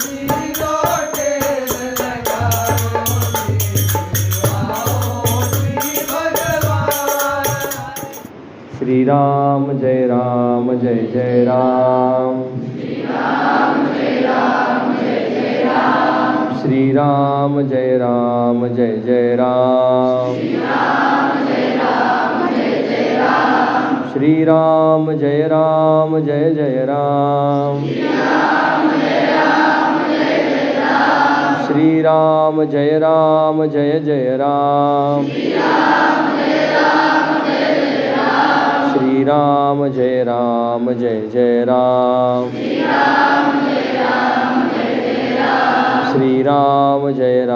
श्री राम जय जय राम। श्री राम जय जय राम। श्री राम जय जय राम। श्री राम जय जय राम। श्री राम जय जय राम। श्री राम जय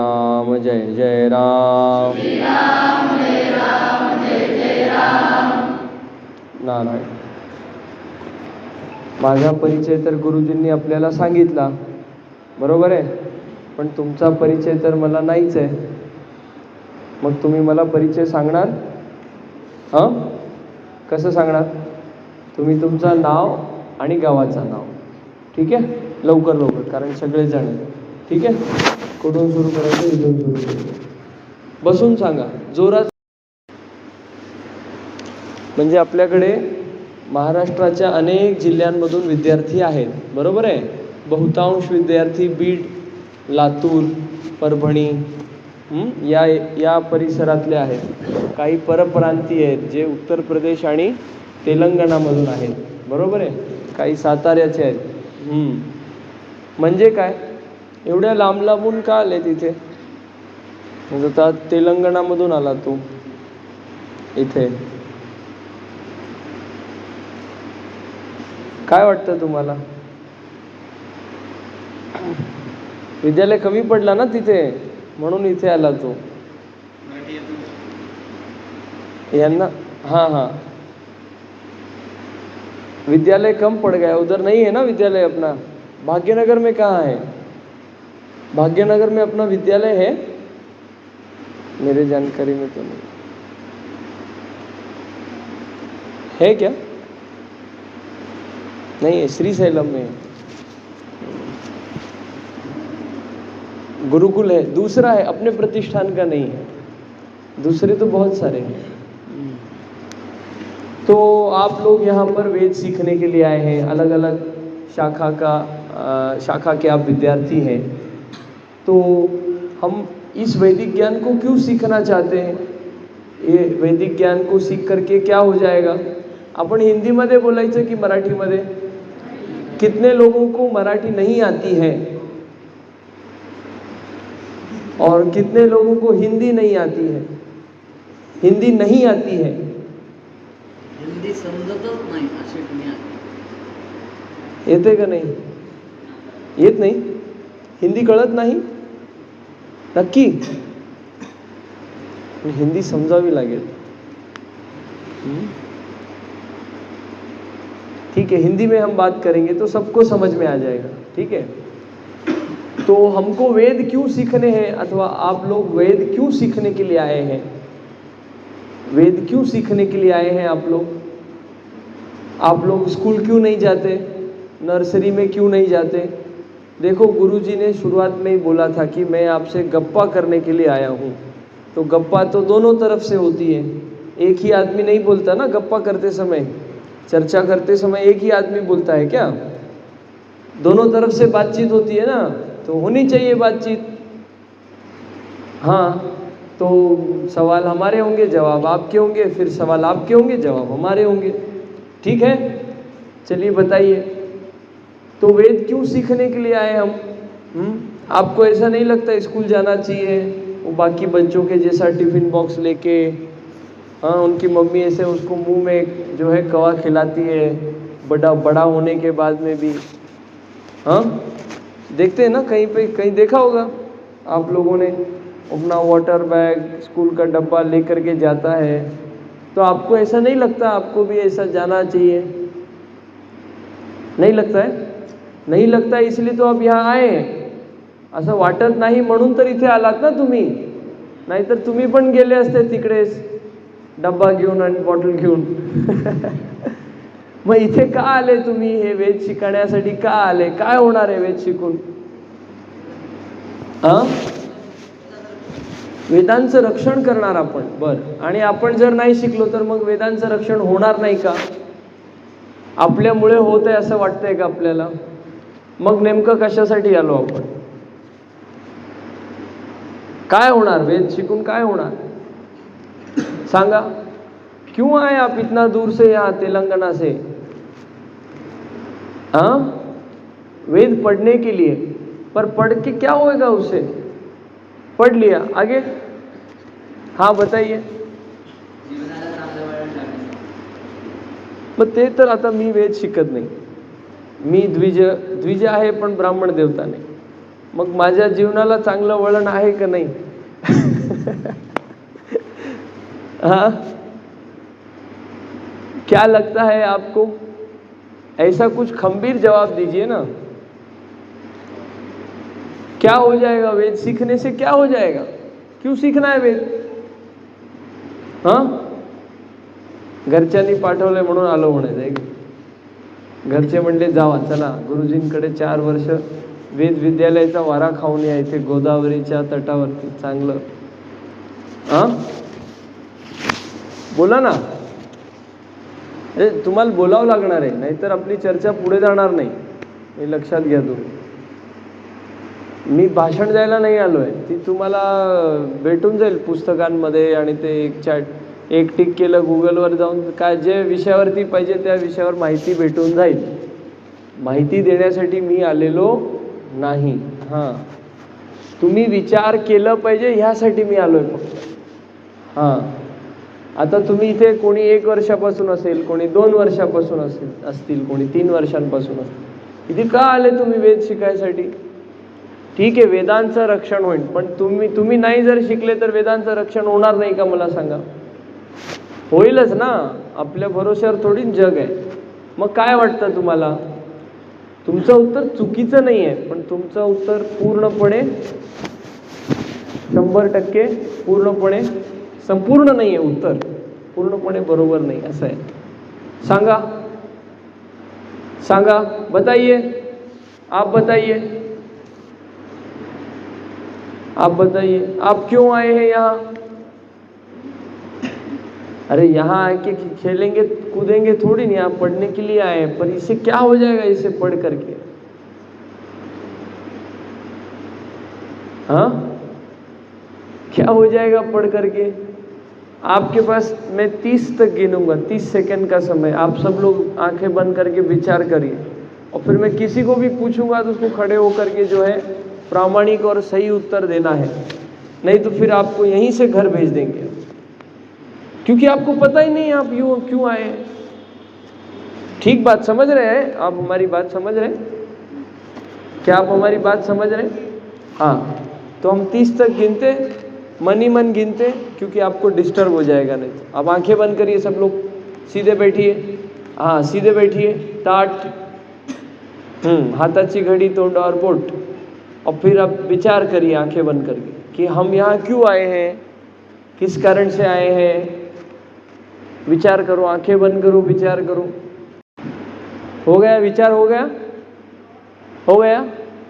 जय राम। श्री राम जय जय राम। नारायण। माझा परिचय तर गुरुजींनी आपल्याला सांगितला, बरोबर आहे, पण तुमचा परिचय तर मला नाहीच आहे. मग तुम्ही मला परिचय सांगणार? हां, कसं सांगणार? तुम्ही तुमचं नाव आणि गावाचं नाव, ठीक आहे, लवकर लवकर, कारण सगळेजण, ठीक आहे. कुठून सुरू करायचं? इथून सुरू करायचं. बसून सांगा जोरात. म्हणजे आपल्याकडे महाराष्ट्राच्या अनेक जिल्ह्यांमधून विद्यार्थी आहेत, बरोबर आहे. बहुतांश विद्यार्थी बीड, लातूर, परभणी या परिसरातले आहेत. काही परप्रांतीय आहेत जे उत्तर प्रदेश आणि तेलंगणामधून आहेत, बरोबर आहे. काही साताऱ्याचे आहेत. म्हणजे काय, एवढ्या लांब लांबून का आले तिथे? म्हणजे आता तेलंगणामधून आला तू इथे, काय वाटतं तुम्हाला? विद्यालय कमी पडला ना तिथे, म्हणून इथे आला तो. यांना हाँ, विद्यालय कम पड़ गया, उधर नहीं है ना विद्यालय अपना. भाग्यनगर में कहाँ है? भाग्यनगर में अपना विद्यालय है? मेरे जानकारी में तो नहीं है. क्या नहीं है? श्रीशैलम में गुरुकुल है, दूसरा है, अपने प्रतिष्ठान का नहीं है. दूसरे तो बहुत सारे हैं. तो आप लोग यहाँ पर वेद सीखने के लिए आए हैं, अलग अलग शाखा के आप विद्यार्थी हैं. तो हम इस वैदिक ज्ञान को क्यों सीखना चाहते हैं? ये वैदिक ज्ञान को सीख करके क्या हो जाएगा? आपण हिंदीमध्ये बोलायचं की मराठीमध्ये? कितने लोगों को मराठी नहीं आती है और कितने लोगों को हिंदी नहीं आती है? हिंदी नहीं आती है, हिंदी समजतच नाही असे कोणी आहे? येते का नाही? येत नाही? हिंदी कळत नाही? नक्की? हिंदी समजावी लागेल. ठीक है, हिंदी में हम बात करेंगे तो सबको समझ में आ जाएगा, ठीक है. तो हमको वेद क्यों सीखने हैं, अथवा आप लोग वेद क्यों सीखने के लिए आए हैं? वेद क्यों सीखने के लिए आए हैं आप लोग? आप लोग स्कूल क्यों नहीं जाते? नर्सरी में क्यों नहीं जाते? देखो, गुरुजी ने शुरुआत में ही बोला था कि मैं आपसे गप्पा करने के लिए आया हूँ. तो गप्पा तो दोनों तरफ से होती है. एक ही आदमी नहीं बोलता ना गप्पा करते समय, चर्चा करते समय एक ही आदमी बोलता है क्या? दोनों तरफ से बातचीत होती है ना, तो होनी चाहिए बातचीत. हाँ, तो सवाल हमारे होंगे, जवाब आपके होंगे, फिर सवाल आपके होंगे, जवाब हमारे होंगे. ठीक है, चलिए बताइए, तो वेद क्यों सीखने के लिए आए हम? आपको ऐसा नहीं लगता स्कूल जाना चाहिए वो बाकी बच्चों के जैसा टिफिन बॉक्स लेके? हाँ, उनकी मम्मी ऐसे उसको मुंह में जो है कवा खिलाती है, बड़ा होने के बाद में भी. हाँ, देखते हैं ना, कहीं पे कहीं देखा होगा आप लोगों ने, अपना वाटर बैग, स्कूल का डब्बा लेकर के जाता है. तो आपको ऐसा नहीं लगता आपको भी ऐसा जाना चाहिए? नहीं लगता है? नहीं लगता, इसलिए तो आप यहाँ आए. असं वाटत नाही म्हणून तर इथे आलात ना तुम्ही, नाहीतर तुम्ही पण गेले असते तिकडेच डब्बा घेऊन आणि बॉटल घेऊन. मग इथे का आले तुम्ही? हे वेद शिकण्यासाठी का आले? काय होणार आहे वेद शिकून? हा, वेदांचं रक्षण करणार आपण. बरं, आणि आपण जर नाही शिकलो तर मग वेदांचं रक्षण होणार नाही का? आपल्यामुळे होत आहे असं वाटतंय का आपल्याला? मग नेमकं कशासाठी आलो आपण? काय होणार? वेद शिकून काय होणार सांगा? क्यों आए आप इतना दूर से यहाँ तेलंगाना से? हाँ, वेद पढ़ने के लिए, पर पढ़ के क्या होएगा उससे? पढ़ लिया, आगे? हाँ बताइए. मग ते तर आता मी वेद शिकत नाही, मी द्विज आहे पण ब्राह्मण देवता नाही. मग माझ्या जीवनाला चांगलं वळण आहे का नाही? हाँ, क्या लगता है आपको? ऐसा कुछ खंबीर जवाब दीजिए ना. क्या हो जाएगा वेद सीखने से? क्या हो जाएगा? क्यों सीखना है वेद? हाँ, घरच्यांनी पाठवलंय म्हणून आलो म्हणायचं आहे. घरचे म्हणले जावा चला गुरुजींकडे 4 वर्ष वेद विद्यालयाचा वारा खाऊन या इथे गोदावरीच्या तटावरती चांगलं. हाँ, बोला ना. अरे तुम्हाला बोलावं लागणार आहे, नाहीतर आपली चर्चा पुढे जाणार नाही. हे लक्षात घ्या तुम्ही. मी भाषण द्यायला नाही आलो आहे, ती तुम्हाला भेटून जाईल पुस्तकांमध्ये. आणि ते एक टिक केलं गुगलवर जाऊन काय जे विषयावरती पाहिजे त्या विषयावर माहिती भेटून जाईल. माहिती देण्यासाठी मी आलेलो नाही. हां, तुम्ही विचार केलं पाहिजे ह्यासाठी मी आलोय फक्त. हां, आता तुम्ही इथे कोणी 1 वर्षापासून असेल, कोणी 2 वर्षापासून असतील, कोणी 3 वर्षांपासून असतील. इथे का आले तुम्ही? वेद शिकायसाठी. ठीक आहे, वेदांचं रक्षण होईल, पण तुम्ही नाही जर शिकले तर वेदांचं रक्षण होणार नाही का? मला सांगा. होईलच ना, आपल्या भरोश्यावर थोडीच जग आहे. मग काय वाटतं तुम्हाला? तुमचं उत्तर चुकीचं नाही आहे, पण तुमचं उत्तर पूर्णपणे 100% पूर्णपणे संपूर्ण नाही आहे. उत्तर पूर्णपणे बरोबर नाही असं आहे. सांगा सांगा, बताइए, आप बताइए, आप बताइए, आप क्यों आए हैं यहाँ? अरे यहाँ आके खेलेंगे कूदेंगे थोड़ी नहीं, आप पढ़ने के लिए आए हैं. पर इससे क्या हो जाएगा इसे पढ़ करके? हाँ, क्या हो जाएगा पढ़ करके? आपके पास मैं 30 तक गिनूंगा, 30 सेकंड का समय. आप सब लोग आंखें बंद करके विचार करिए, और फिर मैं किसी को भी पूछूंगा तो उसको खड़े होकर के जो है प्रामाणिक और सही उत्तर देना है. नहीं तो फिर आपको यहीं से घर भेज देंगे, क्योंकि आपको पता ही नहीं आप यूँ क्यों आए. ठीक बात समझ रहे हैं आप? हमारी बात समझ रहे हैं? क्या आप हमारी बात समझ रहे हैं? हाँ, तो हम 30 तक गिनते, मन ही मन गिनते, क्योंकि आपको डिस्टर्ब हो जाएगा नहीं. अब आंखें बंद करिए सब लोग, सीधे बैठिए. हाँ, सीधे बैठिए, ताट, हाथाची घडी तोंडावर बोट. और फिर आप विचार करिए आंखें बंद करके कि हम यहाँ क्यों आए हैं, किस कारण से आए हैं. विचार करो, आंखें बंद करो, विचार करो. हो गया? विचार हो गया? हो गया?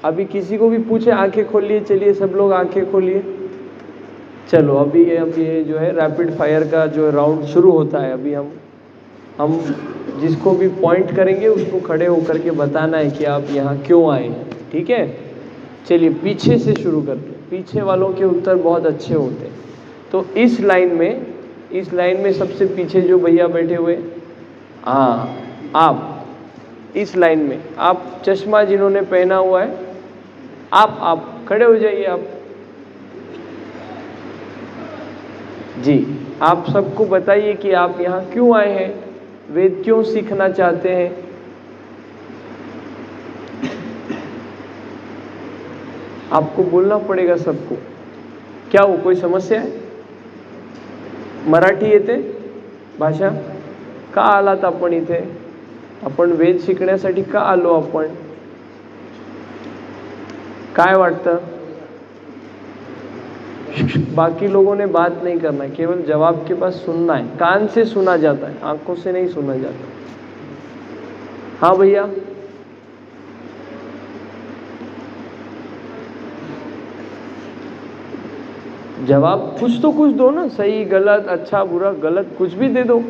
अभी किसी को भी पूछे आंखें खोलिए. चलिए सब लोग आंखें खोलिए. चलो अभी ये जो है रैपिड फायर का जो राउंड शुरू होता है. अभी हम जिसको भी पॉइंट करेंगे उसको खड़े होकर के बताना है कि आप यहाँ क्यों आए हैं. ठीक है, चलिए पीछे से शुरू करते हैं. पीछे वालों के उत्तर बहुत अच्छे होते हैं. तो इस लाइन में सबसे पीछे जो भैया बैठे हुए, हाँ, आप इस लाइन में, आप चश्मा जिन्होंने पहना हुआ है, आप खड़े हो जाइए. आप जी, आप सबको बताइए कि आप यहाँ क्यों आए हैं, वेद क्यों सीखना चाहते हैं. आपको बोलना पड़ेगा सबको. क्या हो, कोई समस्या आहे? मराठी येते भाषा? का आलात आपण इथे? आपण वेद शिकण्यासाठी का आलो आपण? काय वाटतं? बाकी लोगों ने बात नहीं करना है, केवल जवाब के पास सुनना है. कान से सुना जाता है, आंखों से नहीं सुना जाता. हाँ भैया, जवाब कुछ तो कुछ दो ना, सही गलत अच्छा बुरा गलत कुछ भी दे दो,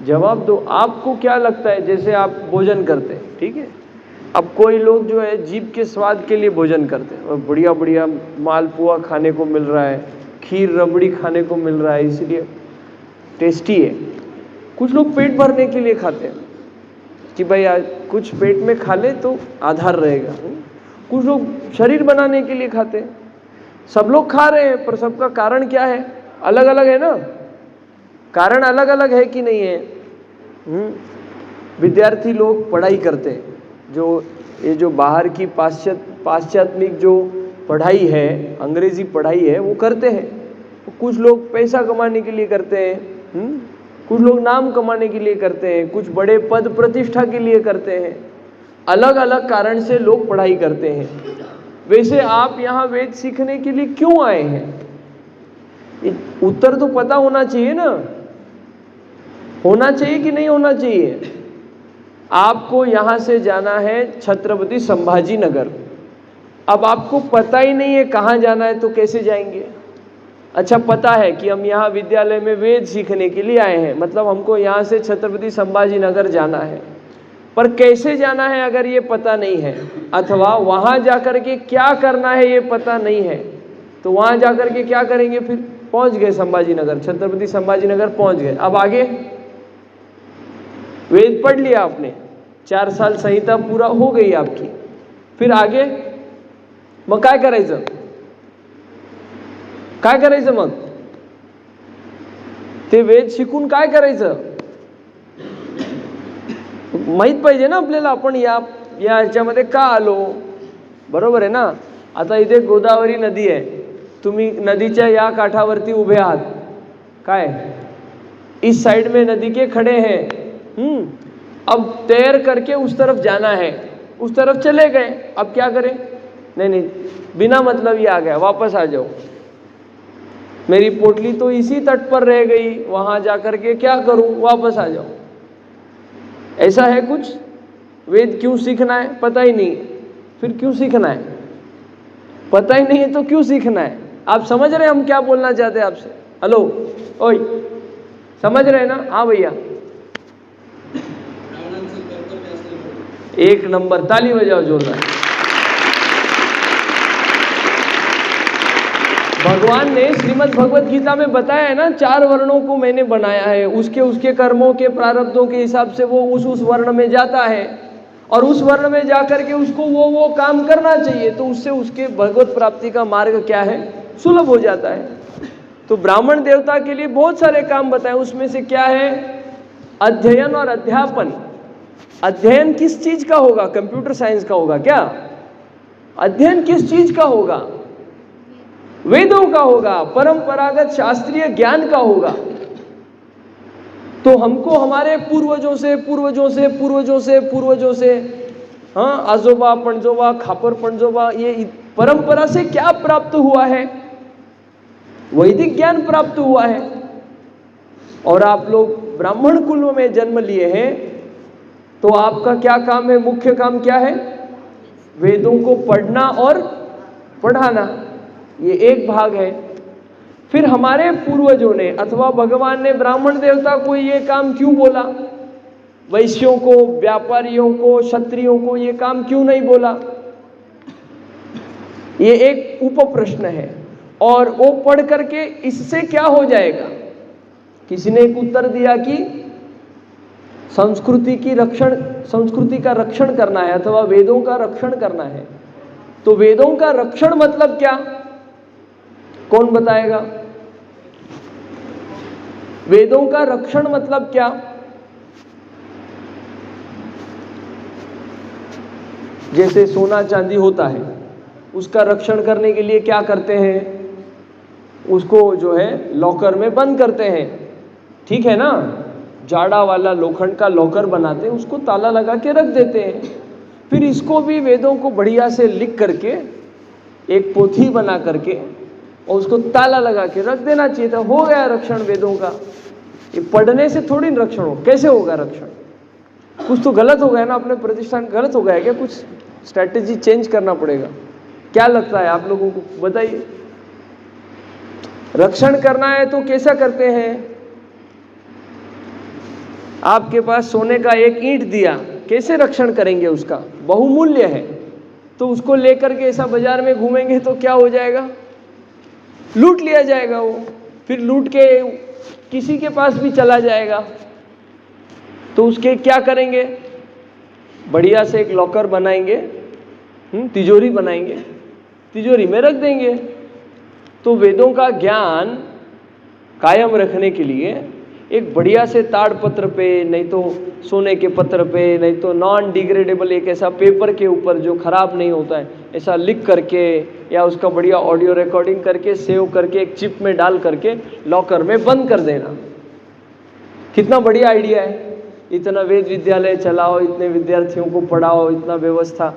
जवाब दो। आपको क्या लगता है, जैसे आप भोजन करते हैं, ठीक है, अब कोई लोग जो है जीभ के स्वाद के लिए भोजन करते हैं और बढ़िया बढ़िया मालपुआ खाने को मिल रहा है, खीर रबड़ी खाने को मिल रहा है, इसलिए टेस्टी है। कुछ लोग पेट भरने के लिए खाते हैं कि भाई आज कुछ पेट में खा ले तो आधार रहेगा। कुछ लोग शरीर बनाने के लिए खाते हैं। सब लोग खा रहे हैं, पर सबका कारण क्या है, अलग अलग है ना, कारण अलग अलग है कि नहीं है। विद्यार्थी लोग पढ़ाई करते हैं, जो ये जो बाहर की पाश्चात्मिक जो पढ़ाई है, अंग्रेजी पढ़ाई है, वो करते हैं। कुछ लोग पैसा कमाने के लिए करते हैं, कुछ लोग नाम कमाने के लिए करते हैं, कुछ बड़े पद प्रतिष्ठा के लिए करते हैं। अलग अलग कारण से लोग पढ़ाई करते हैं। वैसे आप यहाँ वेद सीखने के लिए क्यों आए हैं, उत्तर तो पता होना चाहिए ना, होना चाहिए कि नहीं होना चाहिए। आपको यहाँ से जाना है छत्रपति संभाजी नगर, अब आपको पता ही नहीं है कहाँ जाना है तो कैसे जाएंगे। अच्छा, पता है कि हम यहाँ विद्यालय में वेद सीखने के लिए आए हैं, मतलब हमको यहाँ से छत्रपति संभाजी नगर जाना है, पर कैसे जाना है अगर ये पता नहीं है, अथवा वहाँ जाकर के क्या करना है ये पता नहीं है, तो वहाँ जाकर के क्या करेंगे। फिर पहुँच गए संभाजी नगर, छत्रपति संभाजी नगर पहुँच गए, अब आगे वेद पढ़ लिया आपने, 4 साल संहिता पूरा हो गई आपकी, फिर आगे मग काय करायचं, काय करायचं, मग ते वेद शिकून काय करायचं माहित पाहिजे ना आपल्याला, आपण या ह्याच्यामध्ये का आलो, बरोबर आहे ना। आता इथे गोदावरी नदी आहे, तुम्ही नदीच्या या काठावरती उभे आहात, काय इस साइड में नदी के खड़े हैं, अब तैर करके उस तरफ जाना है, उस तरफ चले गए, अब क्या करें, नहीं बिना मतलब ये आ गया, वापस आ जाओ, मेरी पोटली तो इसी तट पर रह गई, वहां जाकर के क्या करूं, वापस आ जाओ। ऐसा है कुछ। वेद क्यों सीखना है, पता ही नहीं, फिर क्यों सीखना है, पता ही नहीं है तो क्यों सीखना है। आप समझ रहे हैं हम क्या बोलना चाहते हैं आपसे, हेलो ओए, समझ रहे हैं ना। हाँ भैया, एक नंबर, ताली बजाओ जोरदार। भगवान ने श्रीमद् भगवत गीता में बताया है ना, 4 वर्णों को मैंने बनाया है, उसके उसके कर्मों के प्रारब्धों के हिसाब से वो उस वर्ण में जाता है, और उस वर्ण में जाकर के उसको वो काम करना चाहिए, तो उससे उसके भगवत प्राप्ति का मार्ग क्या है, सुलभ हो जाता है। तो ब्राह्मण देवता के लिए बहुत सारे काम बताए, उसमें से क्या है, अध्ययन और अध्यापन। अध्ययन किस चीज का होगा, कंप्यूटर साइंस का होगा क्या, अध्ययन किस चीज का होगा, वेदों का होगा, परंपरागत शास्त्रीय ज्ञान का होगा। तो हमको हमारे पूर्वजों से हाँ, आजोबा पणजोबा खापर पणजोबा, ये परंपरा से क्या प्राप्त हुआ है, वैदिक ज्ञान प्राप्त हुआ है। और आप लोग ब्राह्मण कुल में जन्म लिए हैं, तो आपका क्या काम है, मुख्य काम क्या है, वेदों को पढ़ना और पढ़ाना, ये एक भाग है। फिर हमारे पूर्वजों ने अथवा भगवान ने ब्राह्मण देवता को ये काम क्यों बोला, वैश्यों को, व्यापारियों को, क्षत्रियों को ये काम क्यों नहीं बोला, ये एक उप प्रश्न है। और वो पढ़ करके इससे क्या हो जाएगा। किसी ने एक उत्तर दिया कि संस्कृति का रक्षण करना है अथवा वेदों का रक्षण करना है। तो वेदों का रक्षण मतलब क्या, कौन बताएगा, वेदों का रक्षण मतलब क्या। जैसे सोना चांदी होता है, उसका रक्षण करने के लिए क्या करते हैं, उसको जो है लॉकर में बंद करते हैं, ठीक है ना, जाड़ा वाला लोखंड का लॉकर बनाते हैं, उसको ताला लगा के रख देते हैं। फिर इसको भी वेदों को बढ़िया से लिख करके एक पोथी बना करके और उसको ताला लगा के रख देना चाहिए था, हो गया रक्षण वेदों का। ये पढ़ने से थोड़ी रक्षण हो, कैसे होगा रक्षण, कुछ तो गलत हो गया ना, अपने प्रतिष्ठान गलत हो गया क्या, कुछ स्ट्रैटेजी चेंज करना पड़ेगा। क्या लगता है आप लोगों को, बताइए रक्षण करना है तो कैसा करते हैं? आपके पास सोने का एक ईंट दिया, कैसे रक्षण करेंगे? उसका बहुमूल्य है, तो उसको लेकर के ऐसा बाजार में घूमेंगे तो क्या हो जाएगा? लूट लिया जाएगा वो, फिर लूट के किसी के पास भी चला जाएगा। तो उसके क्या करेंगे? बढ़िया से एक लॉकर बनाएंगे, तिजोरी बनाएंगे, तिजोरी में रख देंगे। तो वेदों का ज्ञान कायम रखने के लिए एक बढ़िया से ताड़पत्र पे, नहीं तो सोने के पत्र पे, नहीं तो नॉन डिग्रेडेबल एक ऐसा पेपर के ऊपर जो खराब नहीं होता है, ऐसा लिख करके या उसका बढ़िया ऑडियो रिकॉर्डिंग करके सेव करके एक चिप में डाल करके लॉकर में बंद कर देना। कितना बढ़िया आइडिया है। इतना वेद विद्यालय चलाओ, इतने विद्यार्थियों को पढ़ाओ, इतना व्यवस्था,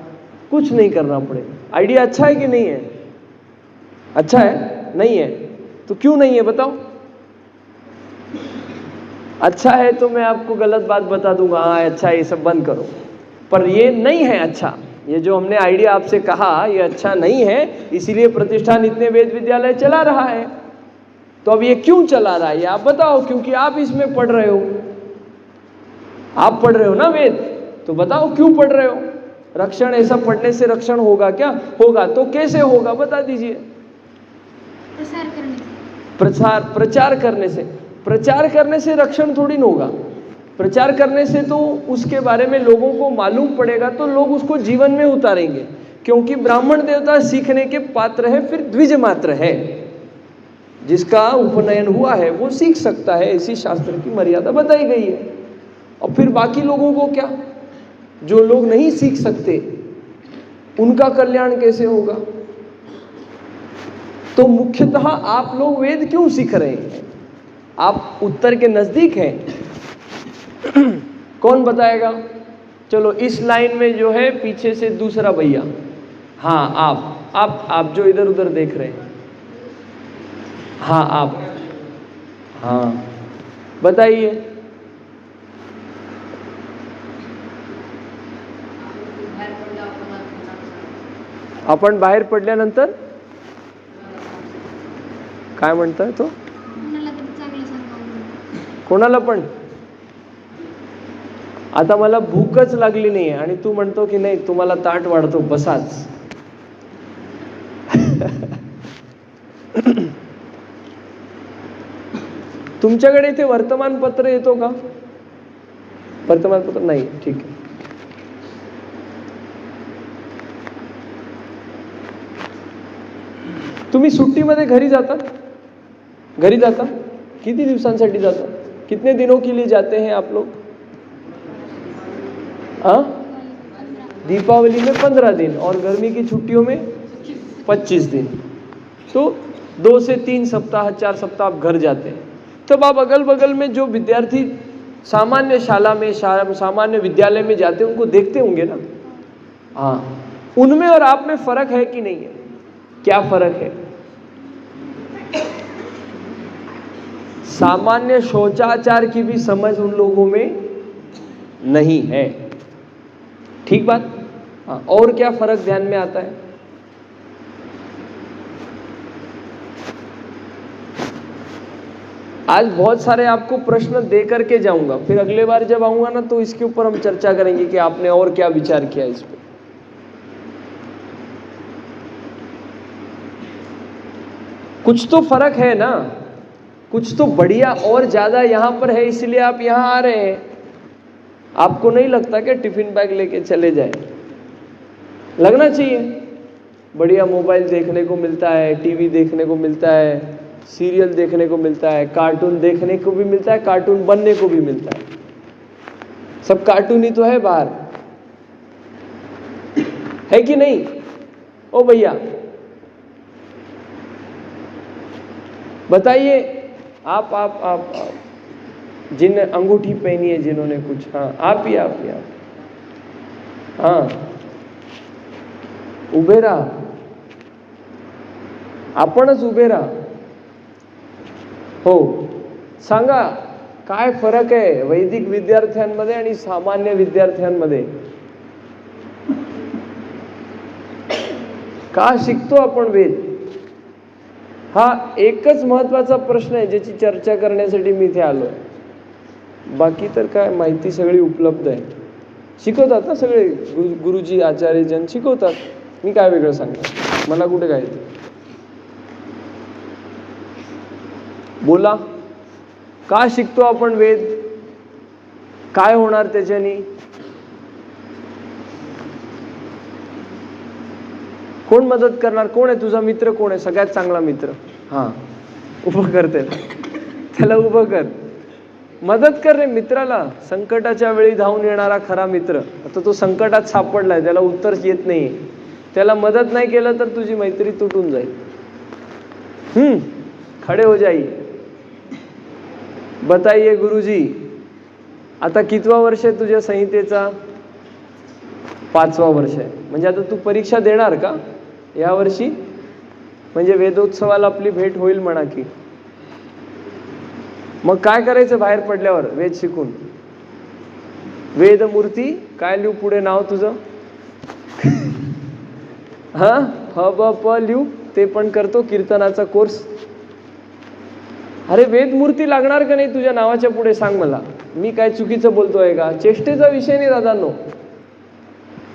कुछ नहीं करना पड़ेगा। आइडिया अच्छा है कि नहीं है? अच्छा है? नहीं है तो क्यों नहीं है बताओ? अच्छा है तो मैं आपको गलत बात बता दूंगा, हाँ अच्छा है ये सब बंद करो, पर ये नहीं है अच्छा। ये जो हमने आइडिया आपसे कहा ये अच्छा नहीं है, इसीलिए प्रतिष्ठान इतने वेद विद्यालय चला रहा है। तो अब ये क्यों चला रहा है ये आप बताओ, क्योंकि आप इसमें पढ़ रहे हो, आप पढ़ रहे हो ना वेद, तो बताओ क्यों पढ़ रहे हो? रक्षण, ऐसा पढ़ने से रक्षण होगा क्या? होगा, तो कैसे होगा बता दीजिए? प्रचार करने से। प्रचार करने से रक्षण थोड़ी ना होगा। प्रचार करने से तो उसके बारे में लोगों को मालूम पड़ेगा, तो लोग उसको जीवन में उतारेंगे, क्योंकि ब्राह्मण देवता सीखने के पात्र है, फिर द्विज मात्र है। जिसका उपनयन हुआ है वो सीख सकता है, ऐसी शास्त्र की मर्यादा बताई गई है। और फिर बाकी लोगों को क्या? जो लोग नहीं सीख सकते उनका कल्याण कैसे होगा? तो मुख्यतः आप लोग वेद क्यों सीख रहे हैं? आप उत्तर के नजदीक हैं। कौन बताएगा? चलो इस लाइन में जो है पीछे से दूसरा भैया, हाँ आप जो इधर उधर देख रहे हैं, हाँ आप, हाँ बताइए। आपण बाहेर पडल्यानंतर काय म्हणताय? तो कोणाला पण? आता मला भूकच लागली नाही आणि तू म्हणतो की नाही तुम्हाला ताट वाढतो, बसाच. तुमच्याकडे इथे वर्तमानपत्र येतो का? वर्तमानपत्र नाही, ठीक आहे. तुम्ही सुट्टीमध्ये घरी जाता? घरी जाता? किती दिवसांसाठी जाता? कितने दिनों के लिए जाते हैं आप लोग? हाँ, दीपावली में 15 दिन और गर्मी की छुट्टियों में 25 दिन, तो 2 से 3 सप्ताह 4 सप्ताह आप घर जाते हैं। तब आप अगल बगल में जो विद्यार्थी सामान्य शाला में, सामान्य विद्यालय में जाते हैं उनको देखते होंगे ना? हाँ, उनमें और आप में फर्क है कि नहीं है? क्या फर्क है? सामान्य शौचाचार की भी समझ उन लोगों में नहीं है। ठीक बात? हाँ, और क्या फर्क ध्यान में आता है? आज बहुत सारे आपको प्रश्न दे करके जाऊंगा, फिर अगले बार जब आऊंगा ना तो इसके ऊपर हम चर्चा करेंगे कि आपने और क्या विचार किया इस पे। कुछ तो फर्क है ना, कुछ तो बढ़िया और ज्यादा यहाँ पर है, इसलिए आप यहाँ आ रहे हैं। आपको नहीं लगता कि टिफिन बैग लेके चले जाए? लगना चाहिए। बढ़िया मोबाइल देखने को मिलता है, टीवी देखने को मिलता है, सीरियल देखने को मिलता है, कार्टून देखने को भी मिलता है, कार्टून बनने को भी मिलता है। सब कार्टून ही तो है बाहर, है कि नहीं? ओ भैया बताइए, आप जिन अंगूठी पहनी है जिन्होंने कुछ, हाँ आप ही हाँ उभे राहा, आपणच उभे राहा. हो, सांगा काय फरक आहे वैदिक विद्यार्थ्यांमध्ये आणि सामान्य विद्यार्थ्यांमध्ये? का शिकतो आपण वेद? हा एकच महत्त्वाचा प्रश्न आहे ज्याची चर्चा करण्यासाठी मी इथे आलो आहे. बाकी तर काय माहिती सगळी उपलब्ध आहे. शिकवतात ना सगळे गुरुजी आचार्यजन शिकवतात. मी काय वेगळं सांगणार, मला कुठे काय येतं. बोला, का शिकतो आपण वेद, काय होणार त्याच्यानी, कोण मदत करणार, कोण आहे तुझा मित्र, कोण आहे सगळ्यात चांगला मित्र. हा उभं कर त्याला उभं कर, मदत कर रे मित्राला. संकटाच्या वेळी धावून येणारा खरा मित्र. आता तो संकटात सापडलाय, त्याला उत्तर येत नाही, त्याला मदत नाही केलं तर तुझी मैत्री तुटून जाईल. खडे हो जाइए, बताइए गुरुजी आता कितवा वर्ष आहे तुझ्या संहितेचा. 5वा वर्ष आहे. म्हणजे आता तू परीक्षा देणार का या वर्षी. म्हणजे वेदोत्सवाला आपली भेट होईल म्हणा की. मग काय करायचं बाहेर पडल्यावर वेद शिकून. वेदमूर्ती काय लिहू पुढे नाव तुझं. हा ह ब प लिहू, ते पण करतो कीर्तनाचा कोर्स. अरे वेदमूर्ती लागणार का नाही तुझ्या नावाच्या पुढे, सांग मला. मी काय चुकीचं बोलतोय का. चेष्टेचा विषय नाही दादांनो.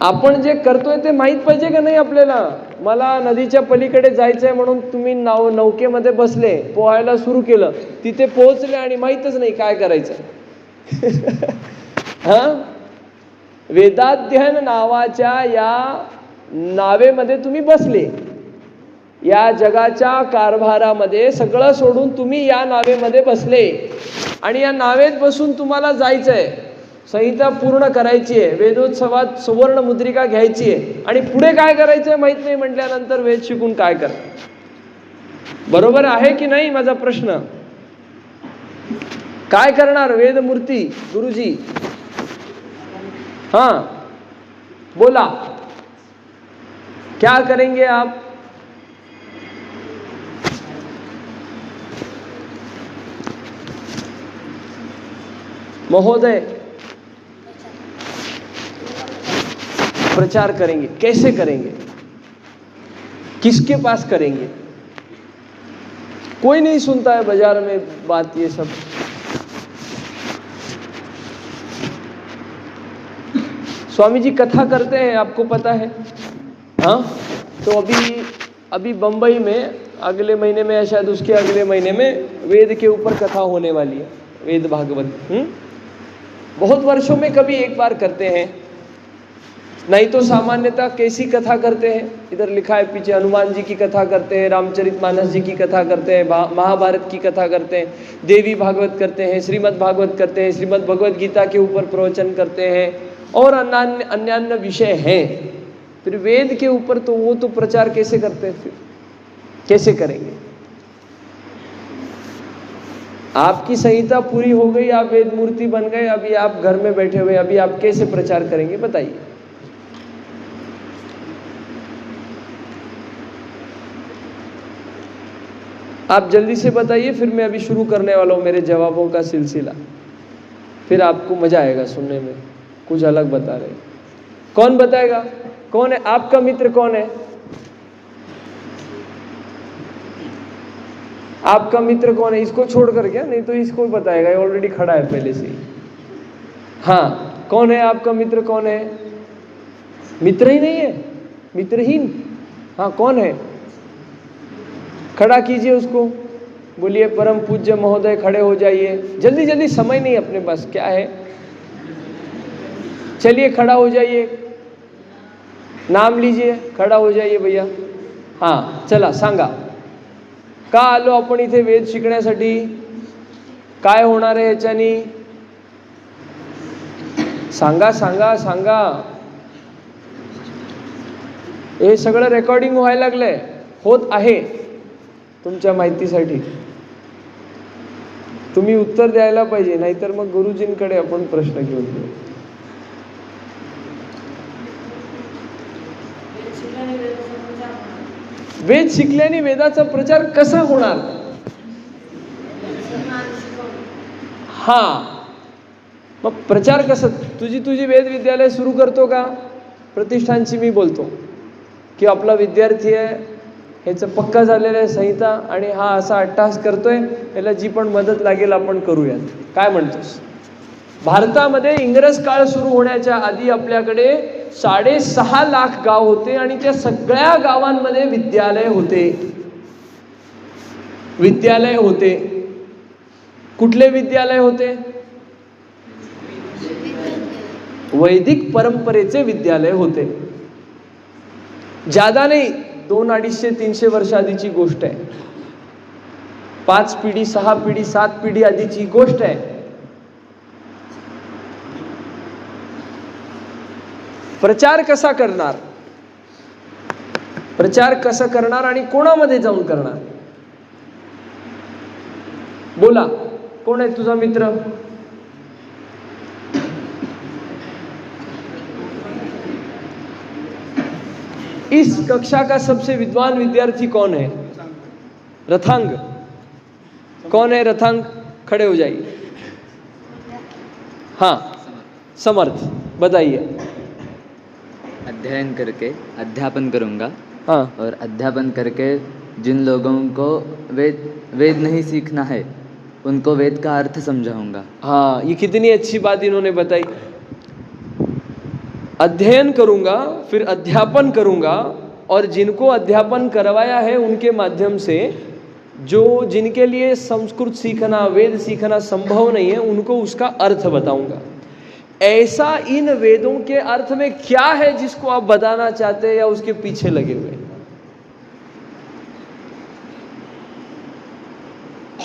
आपण जे करतोय ते माहित पाहिजे का नाही आपल्याला. मला नदीच्या पलीकडे जायचंय म्हणून तुम्ही नौकेमध्ये बसले, पोहायला सुरू केलं, तिथे पोहोचले आणि माहीतच नाही काय करायचं. हा वेदाध्ययन नावाच्या या नावेमध्ये तुम्ही बसले. या जगाच्या कारभारामध्ये सगळं सोडून तुम्ही या नावेमध्ये बसले आणि या नावेत बसून तुम्हाला जायचंय. संहिता पूर्ण करायची आहे, वेदोत्सवात सुवर्ण मुद्रिका घ्यायची आहे आणि पुढे काय करायचंय माहित नाही म्हटल्यानंतर वेद शिकून काय कर. बरोबर आहे की नाही माझा प्रश्न. काय करणार वेदमूर्ती गुरुजी. हाँ बोला, क्या करेंगे आप. महोदय प्रचार करेंगे. कैसे करेंगे, किसके पास करेंगे. कोई नहीं सुनता है बाजार में बात ये सब. स्वामी जी कथा करते हैं, आपको पता है. हाँ तो अभी बंबई में अगले महीने में या शायद उसके अगले महीने में वेद के ऊपर कथा होने वाली है. वेद भागवत बहुत वर्षों में कभी एक बार करते हैं. नहीं तो सामान्यतः कैसी कथा करते हैं. इधर लिखा है पीछे, हनुमान जी की कथा करते हैं, रामचरितमानस जी की कथा करते हैं, महाभारत की कथा करते हैं, देवी भागवत करते हैं, श्रीमद् भागवत करते हैं, श्रीमद् भगवत गीता के ऊपर प्रवचन करते हैं और अन्य विषय हैं. फिर वेद के ऊपर तो वो तो प्रचार कैसे करते हैं, फिर कैसे करेंगे. आपकी संहिता पूरी हो गई, आप वेद मूर्ति बन गए, अभी आप घर में बैठे हुए, अभी आप कैसे प्रचार करेंगे बताइए. आप जल्दी से बताइए, फिर मैं अभी शुरू करने वाला हूँ मेरे जवाबों का सिलसिला. फिर आपको मजा आएगा सुनने में. कुछ अलग बता रहे. कौन बताएगा, कौन है आपका मित्र, कौन है आपका मित्र, कौन है. इसको छोड़कर क्या, नहीं तो इसको बताएगा, ये ऑलरेडी खड़ा है पहले से ही. हाँ कौन है आपका मित्र, कौन है. मित्र ही नहीं है, मित्रहीन. हाँ कौन है, खड़ा कीजिए उसको. बोलिए परम पूज्य महोदय, खड़े हो जाइए. जल्दी जल्दी, समय नहीं अपने पास. क्या है, चलिए खड़ा हो जाइए, नाम लीजिए, खड़ा हो जाइए भैया. हाँ चला सांगा, का आलो आपण इथे वेद शिकण्यासाठी, काय होणार आहे ह्याच्यानी. सांगा सांगा सांगा. हे सगळं रेकॉर्डिंग व्हायला लागलंय, होत आहे तुमच्या माहितीसाठी. तुम्ही उत्तर द्यायला पाहिजे, नाहीतर मग गुरुजींकडे आपण प्रश्न घेऊन जाऊ. वेद शिकल्याने वेदाचा प्रचार कसा होणार. हा मग प्रचार कसं. तुझी वेद विद्यालय सुरू करतो का. प्रतिष्ठानची मी बोलतो की आपला विद्यार्थी आहे, ह्याचं पक्का झालेलं आहे संहिता आणि हा असा अट्टहास करतोय, याला जी पण मदत लागेल आपण करूयात. काय म्हणतोस? भारतामध्ये इंग्रज काळ सुरू होण्याच्या आधी आपल्याकडे 6.5 लाख गाव होते आणि त्या सगळ्या गावांमध्ये विद्यालय होते. विद्यालय होते. कुठले विद्यालय होते? वैदिक परंपरेचे विद्यालय होते. ज्यादा नाही, 200-250-300 वर्ष आधीची गोष्ट आहे. 5 पिढी 6 पिढी 7 पिढी आधीची गोष्ट आहे. प्रचार कसा करणार? प्रचार कसं करणार आणि कोणामध्ये जाऊन करणार? बोला, कोण आहे तुझा मित्र? इस कक्षा का सबसे विद्वान विद्यार्थी कौन है? रथांग कौन है? रथांग खड़े हो जाइए. हाँ, समर्थ, बताइए. अध्ययन करके अध्यापन करूँगा. हाँ. और अध्यापन करके जिन लोगों को वेद नहीं सीखना है उनको वेद का अर्थ समझाऊंगा. हाँ, ये कितनी अच्छी बात इन्होंने बताई. अध्ययन करूंगा, फिर अध्यापन करूंगा, और जिनको अध्यापन करवाया है उनके माध्यम से जो जिनके लिए संस्कृत सीखना, वेद सीखना संभव नहीं है, उनको उसका अर्थ बताऊंगा. ऐसा इन वेदों के अर्थ में क्या है जिसको आप बताना चाहते हैं या उसके पीछे लगे हुए हैं?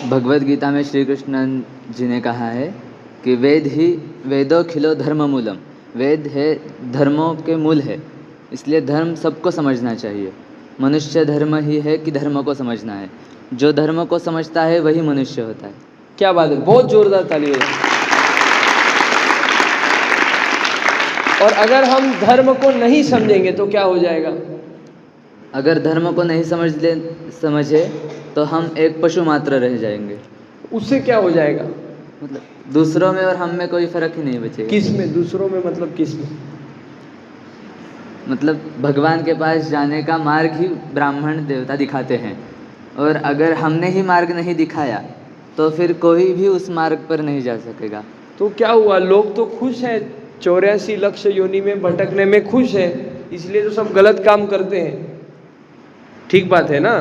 भगवत गीता में श्री कृष्ण जी ने कहा है कि वेदो खिलो धर्म मूलम. वेद है धर्मों के मूल है, इसलिए धर्म सबको समझना चाहिए. मनुष्य धर्म ही है कि धर्म को समझना है. जो धर्म को समझता है वही मनुष्य होता है. क्या बात है, बहुत जोरदार ताली हो. और अगर हम धर्म को नहीं समझेंगे तो क्या हो जाएगा? अगर धर्म को नहीं समझे तो हम एक पशु मात्र रह जाएंगे. उससे क्या हो जाएगा? मतलब दूसरों में और हम में कोई फर्क ही नहीं बचेगा. किस में? दूसरों में मतलब किस में? मतलब भगवान के पास जाने का मार्ग ही ब्राह्मण देवता दिखाते हैं, और अगर हमने ही मार्ग नहीं दिखाया तो फिर कोई भी उस मार्ग पर नहीं जा सकेगा. तो क्या हुआ? लोग तो खुश हैं, 84 लाख योनि में भटकने में खुश है, इसलिए तो सब गलत काम करते हैं. ठीक बात है ना?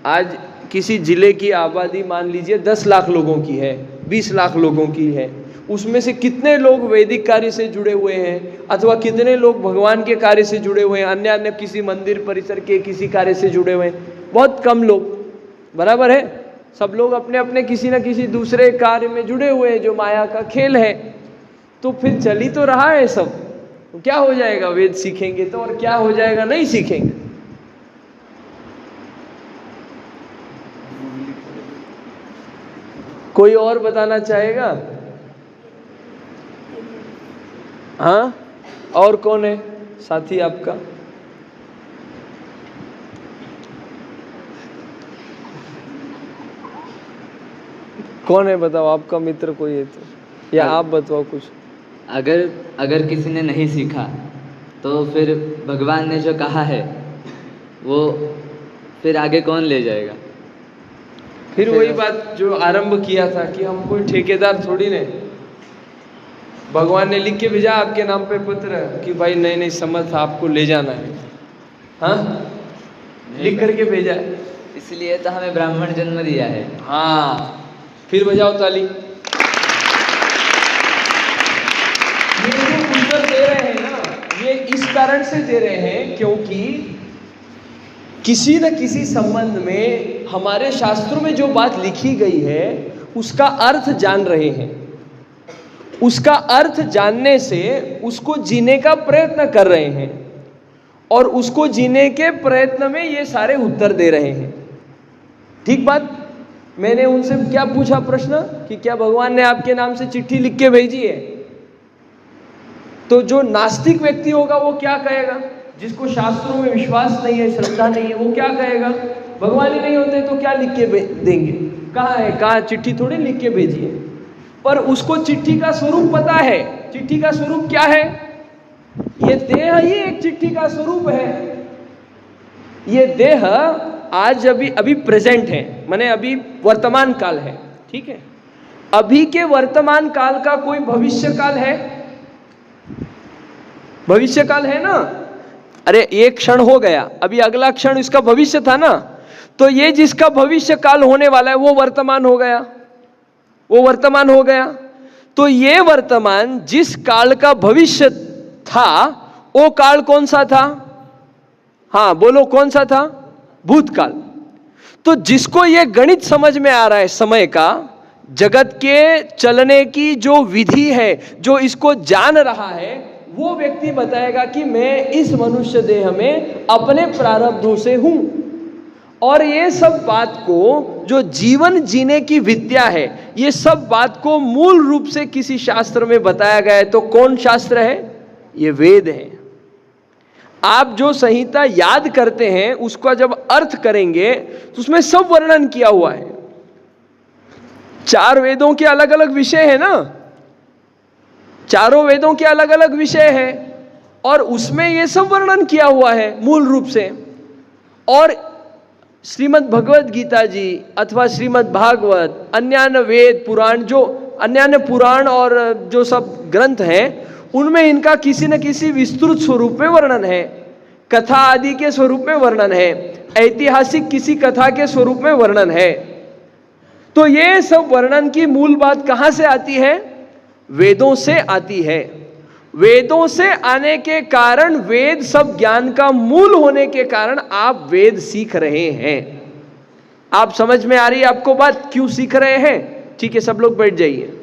आज किसी जिले की आबादी मान लीजिए 10 लाख लोगों की है, 20 लाख लोगों की है, उसमें से कितने लोग वैदिक कार्य से जुड़े हुए हैं, अथवा कितने लोग भगवान के कार्य से जुड़े हुए हैं, अन्य किसी मंदिर परिसर के किसी कार्य से जुड़े हुए हैं? बहुत कम लोग. बराबर है? सब लोग अपने अपने किसी न किसी दूसरे कार्य में जुड़े हुए हैं, जो माया का खेल है. तो फिर चल ही तो रहा है सब. तो क्या हो जाएगा वेद सीखेंगे तो, और क्या हो जाएगा नहीं सीखेंगे? कोई और बताना चाहेगा? हाँ, और कौन है साथी आपका? कौन है बताओ, आपका मित्र कोई है तो, या आप बताओ कुछ. अगर किसी ने नहीं सीखा तो फिर भगवान ने जो कहा है वो फिर आगे कौन ले जाएगा? फिर वही बात जो आरंभ किया था कि हम कोई ठेकेदार थोड़ी ने. भगवान ने लिख के भेजा आपके नाम पे पत्र कि भाई नहीं समर्थ आपको ले जाना है. हाँ, लिख करके भेजा है. इसलिए तो हमें ब्राह्मण जन्म दिया है. हाँ, फिर बजाओ ताली. ये जो उत्तर दे रहे हैं ना, ये इस कारण से दे रहे हैं क्योंकि किसी न किसी संबंध में हमारे शास्त्रों में जो बात लिखी गई है उसका अर्थ जान रहे हैं. उसका अर्थ जानने से उसको जीने का प्रयत्न कर रहे हैं, और उसको जीने के प्रयत्न में ये सारे उत्तर दे रहे हैं. ठीक बात. मैंने उनसे क्या पूछा प्रश्न कि क्या भगवान ने आपके नाम से चिट्ठी लिख के भेजी है? तो जो नास्तिक व्यक्ति होगा वो क्या कहेगा? जिसको शास्त्रों में विश्वास नहीं है, श्रद्धा नहीं है, वो क्या कहेगा? भगवान ही नहीं होते तो क्या लिख के देंगे? कहाँ है? कहाँ? चिट्ठी थोड़ी लिख के भेजी है. पर उसको चिट्ठी का स्वरूप पता है. चिट्ठी का स्वरूप क्या है? ये देह ही एक चिट्ठी का स्वरूप है. ये देह आज अभी प्रेजेंट है, माने अभी वर्तमान काल है, ठीक है। अभी के वर्तमान काल का कोई भविष्य काल है? भविष्य काल है ना। अरे एक क्षण हो गया, अभी अगला क्षण इसका भविष्य था ना, तो ये जिसका भविष्य काल होने वाला है वो वर्तमान हो गया, वो वर्तमान हो गया। तो ये वर्तमान जिस काल का भविष्य था वो काल कौन सा था? हाँ बोलो कौन सा था? भूतकाल। तो जिसको ये गणित समझ में आ रहा है समय का, जगत के चलने की जो विधि है, जो इसको जान रहा है, वो व्यक्ति बताएगा कि मैं इस मनुष्य देह में अपने प्रारब्धों से हूं। और ये सब बात को, जो जीवन जीने की विद्या है, ये सब बात को मूल रूप से किसी शास्त्र में बताया गया है। तो कौन शास्त्र है? ये वेद है। आप जो संहिता याद करते हैं उसका जब अर्थ करेंगे तो उसमें सब वर्णन किया हुआ है। 4 वेदों के अलग अलग विषय है ना, चारों वेदों के अलग अलग विषय है और उसमें ये सब वर्णन किया हुआ है मूल रूप से। और श्रीमद् भगवद गीता जी अथवा श्रीमद् भागवत, अन्यान्य वेद पुराण, जो अन्यान्य पुराण और जो सब ग्रंथ हैं, उनमें इनका किसी न किसी विस्तृत स्वरूप में वर्णन है, कथा आदि के स्वरूप में वर्णन है, ऐतिहासिक किसी कथा के स्वरूप में वर्णन है। तो ये सब वर्णन की मूल बात कहां से आती है? वेदों से आती है। वेदों से आने के कारण, वेद सब ज्ञान का मूल होने के कारण आप वेद सीख रहे हैं। आप समझ में आ रही है आपको बात, क्यों सीख रहे हैं? ठीक है, सब लोग बैठ जाइए।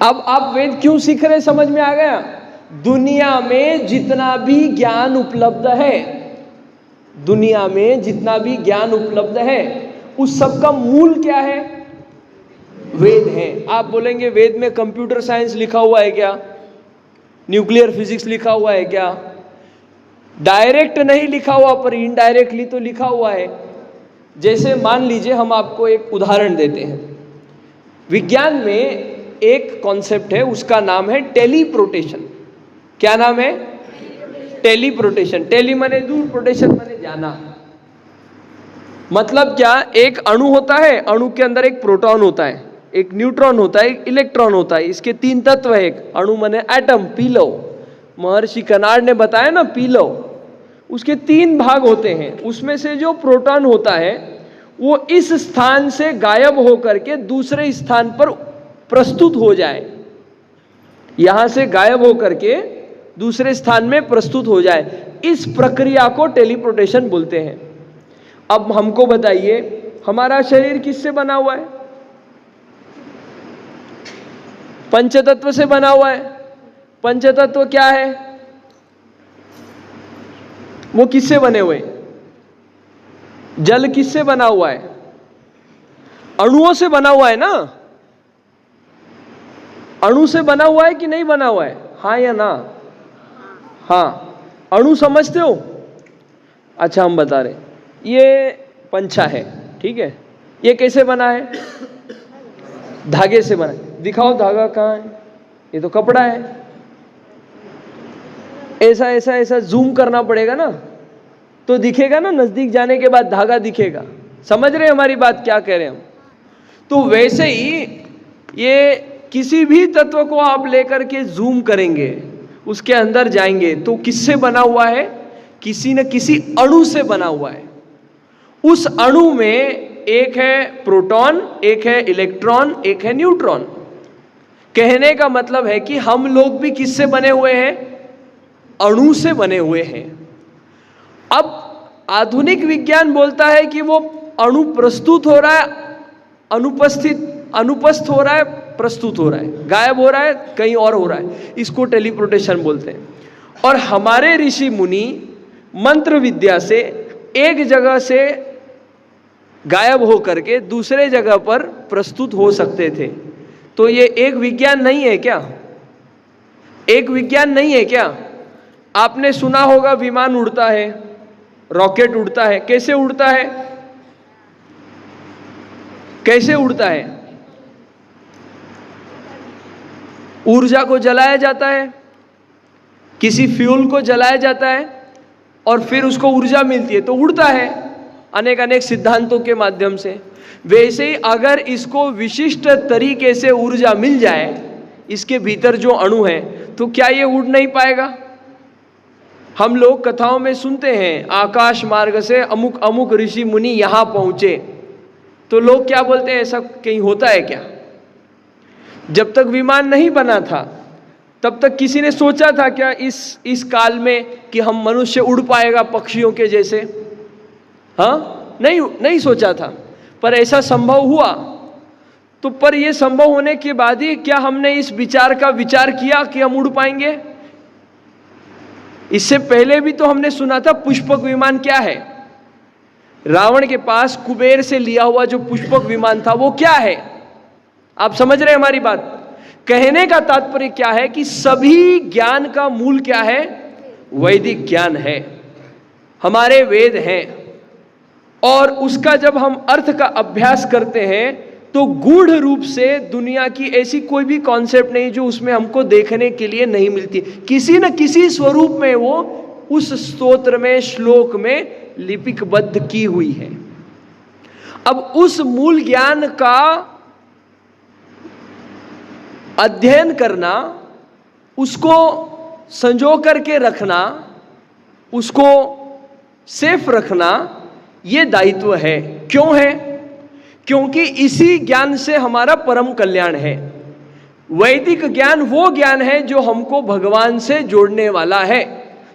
अब आप वेद क्यों सीख रहे हैं समझ में आ गया। दुनिया में जितना भी ज्ञान उपलब्ध है, दुनिया में जितना भी ज्ञान उपलब्ध है, उस सब का मूल क्या है? वेद है। आप बोलेंगे वेद में कंप्यूटर साइंस लिखा हुआ है क्या? न्यूक्लियर फिजिक्स लिखा हुआ है क्या? डायरेक्ट नहीं लिखा हुआ पर इनडायरेक्टली तो लिखा हुआ है। जैसे मान लीजिए, हम आपको एक उदाहरण देते हैं। विज्ञान में एक कॉन्सेप्ट है, उसका नाम है टेलीप्रोटेशन। क्या नाम है? टेलीप्रोटेशन। टेली माने दूर, प्रोटेशन माने जाना। मतलब क्या? एक अणु होता है, अणु के अंदर एक प्रोटॉन होता है, एक न्यूट्रॉन होता है, एक इलेक्ट्रॉन होता है। इसके 3 तत्व है। एक अणु माने एटम, पी लो, महर्षि कनाड ने बताया ना, पी लो। उसके 3 भाग होते हैं। उसमें से जो प्रोटॉन होता है वो इस स्थान से गायब होकर के दूसरे स्थान पर प्रस्तुत हो जाए, यहां से गायब होकर के दूसरे स्थान में प्रस्तुत हो जाए, इस प्रक्रिया को टेलीप्रोटेशन बोलते हैं। अब हमको बताइए, हमारा शरीर किससे बना हुआ है? पंचतत्व से बना हुआ है। पंचतत्व क्या है? वो किससे बने हुए? जल किससे बना हुआ है? अणुओं से बना हुआ है ना। अणु से बना हुआ है कि नहीं बना हुआ है? हाँ या ना? हाँ। अणु समझते हो? अच्छा, हम बता रहे। ये पंछा है, ठीक है। ये कैसे बना है? धागे से बना है। दिखाओ धागा कहाँ है? ये तो कपड़ा है। ऐसा ऐसा ऐसा जूम करना पड़ेगा ना, तो दिखेगा ना, नजदीक जाने के बाद धागा दिखेगा। समझ रहे हमारी बात क्या कह रहे हैं हम? तो वैसे ही ये किसी भी तत्व को आप लेकर के जूम करेंगे, उसके अंदर जाएंगे, तो किससे बना हुआ है? किसी न किसी अणु से बना हुआ है। उस अणु में एक है प्रोटॉन, एक है इलेक्ट्रॉन, एक है न्यूट्रॉन। कहने का मतलब है कि हम लोग भी किससे बने हुए हैं? अणु से बने हुए हैं। अब आधुनिक विज्ञान बोलता है कि वो अणु प्रस्तुत हो रहा है, अनुपस्थ हो रहा है, प्रस्तुत हो रहा है, गायब हो रहा है, कहीं और हो रहा है। इसको टेलीप्रोटेशन बोलते हैं। और हमारे ऋषि मुनि मंत्र विद्या से एक जगह से गायब हो करके दूसरे जगह पर प्रस्तुत हो सकते थे। तो ये एक विज्ञान नहीं है क्या? एक विज्ञान नहीं है क्या? आपने सुना होगा विमान उड़ता है, रॉकेट उड़ता है। कैसे उड़ता है? कैसे उड़ता है? ऊर्जा को जलाया जाता है, किसी फ्यूल को जलाया जाता है, और फिर उसको ऊर्जा मिलती है तो उड़ता है अनेक अनेक सिद्धांतों के माध्यम से। वैसे ही अगर इसको विशिष्ट तरीके से ऊर्जा मिल जाए, इसके भीतर जो अणु है, तो क्या ये उड़ नहीं पाएगा? हम लोग कथाओं में सुनते हैं आकाश मार्ग से अमुक अमुक ऋषि मुनि यहां पहुंचे, तो लोग क्या बोलते हैं, ऐसा कहीं होता है क्या? जब तक विमान नहीं बना था तब तक किसी ने सोचा था क्या इस काल में कि हम मनुष्य उड़ पाएगा पक्षियों के जैसे? हाँ, नहीं सोचा था, पर ऐसा संभव हुआ। तो पर यह संभव होने के बाद ही क्या हमने इस विचार का विचार किया कि हम उड़ पाएंगे? इससे पहले भी तो हमने सुना था पुष्पक विमान क्या है। रावण के पास कुबेर से लिया हुआ जो पुष्पक विमान था वो क्या है? आप समझ रहे हैं हमारी बात? कहने का तात्पर्य क्या है कि सभी ज्ञान का मूल क्या है? वैदिक ज्ञान है, हमारे वेद हैं। और उसका जब हम अर्थ का अभ्यास करते हैं तो गूढ़ रूप से दुनिया की ऐसी कोई भी कॉन्सेप्ट नहीं जो उसमें हमको देखने के लिए नहीं मिलती। किसी न किसी स्वरूप में वो उस स्तोत्र में, श्लोक में लिपिबद्ध की हुई है। अब उस मूल ज्ञान का अध्ययन करना, उसको संजो करके रखना, उसको सेफ रखना, ये दायित्व है। क्यों है? क्योंकि इसी ज्ञान से हमारा परम कल्याण है। वैदिक ज्ञान वो ज्ञान है जो हमको भगवान से जोड़ने वाला है,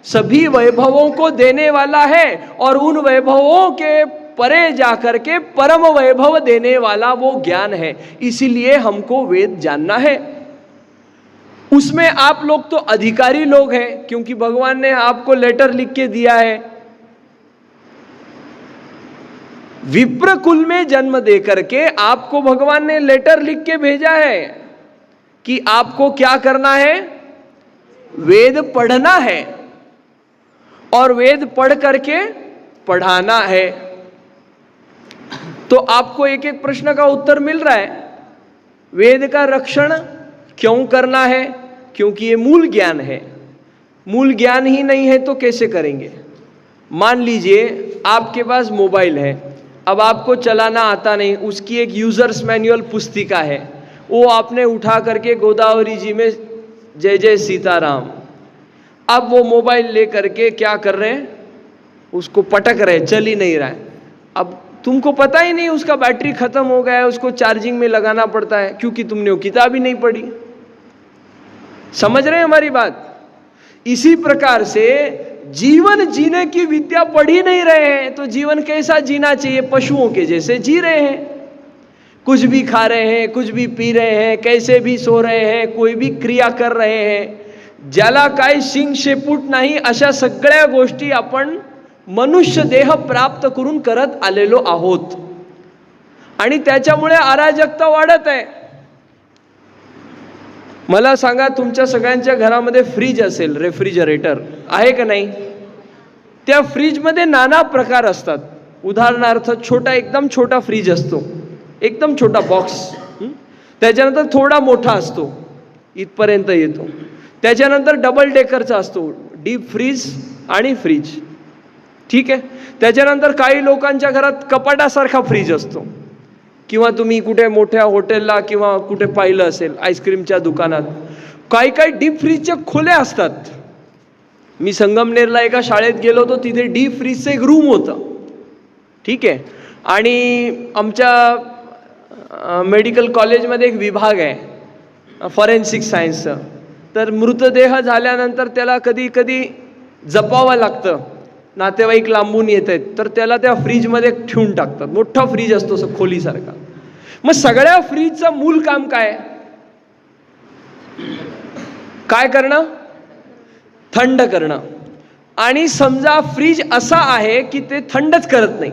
सभी वैभवों को देने वाला है, और उन वैभवों के परे जाकर के परम वैभव देने वाला वो ज्ञान है। इसीलिए हमको वेद जानना है। उसमें आप लोग तो अधिकारी लोग हैं, क्योंकि भगवान ने आपको लेटर लिख के दिया है। विप्र कुल में जन्म दे करके आपको भगवान ने लेटर लिख के भेजा है कि आपको क्या करना है? वेद पढ़ना है, और वेद पढ़ करके पढ़ाना है। तो आपको एक एक प्रश्न का उत्तर मिल रहा है। वेद का रक्षण क्यों करना है? क्योंकि ये मूल ज्ञान है। मूल ज्ञान ही नहीं है तो कैसे करेंगे? मान लीजिए आपके पास मोबाइल है, अब आपको चलाना आता नहीं, उसकी एक यूजर्स मैनुअल पुस्तिका है, वो आपने उठा करके गोदावरी जी में जय जय सीताराम, अब वो मोबाइल ले करके क्या कर रहे हैं? उसको पटक रहे, चल ही नहीं रहा है। अब तुमको पता ही नहीं, उसका बैटरी खत्म हो गया है, उसको चार्जिंग में लगाना पड़ता है, क्योंकि तुमने वो किताब ही नहीं पढ़ी। समझ रहे हैं हमारी बात? इसी प्रकार से जीवन जीने की विद्या पढ़ ही नहीं रहे हैं तो जीवन कैसा जीना चाहिए? पशुओं के जैसे जी रहे हैं, कुछ भी खा रहे हैं, कुछ भी पी रहे हैं, कैसे भी सो रहे हैं, कोई भी क्रिया कर रहे हैं। ज्याला काय शिंग शेपूट नाही, अशा सगळ्या गोष्टी आपण मनुष्य देह प्राप्त करून करत आलेलो आहोत, आणि त्याच्यामुळे अराजकता वाढत आहे। मला सांगा, तुमच्या सगळ्यांच्या घरामध्ये फ्रीज असेल, रेफ्रिजरेटर आहे का नाही? त्या फ्रीजमध्ये नाना प्रकार असतात। उदाहरणार्थ छोटा, एकदम छोटा फ्रीज असतो, एकदम छोटा बॉक्स, त्याच्यानंतर थोडा मोठा असतो, इथपर्यंत येतो, त्याच्यानंतर डबल डेकरचा असतो, डीप फ्रीज आणि फ्रीज, ठीक आहे। त्याच्यानंतर काही लोकांच्या घरात कपाटासारखा फ्रीज असतो, किंवा तुम्ही कुठे मोठ्या हॉटेलला किंवा कुठे पाहिलं असेल आईस्क्रीमच्या दुकानात काही काही डीप फ्रीजच्या खोल्या असतात। मी संगमनेरला एका शाळेत गेलो होतो, तिथे डीप फ्रीजचं एक रूम होतं, ठीक आहे। आणि आमच्या मेडिकल कॉलेजमध्ये एक विभाग आहे फॉरेन्सिक सायन्सचा, तर मृतदेह झाल्यानंतर त्याला कधी कधी जपावं लागतं, नातेवाईक लांबून येत आहेत तर त्याला त्या फ्रीजमध्ये ठेवून टाकतात, मोठा फ्रीज असतो असं खोलीसारखा। मग सगळ्या फ्रीजचं मूल काम काय? काय करणं? थंड करणं। आणि समजा फ्रीज असा आहे की ते थंडच करत नाही,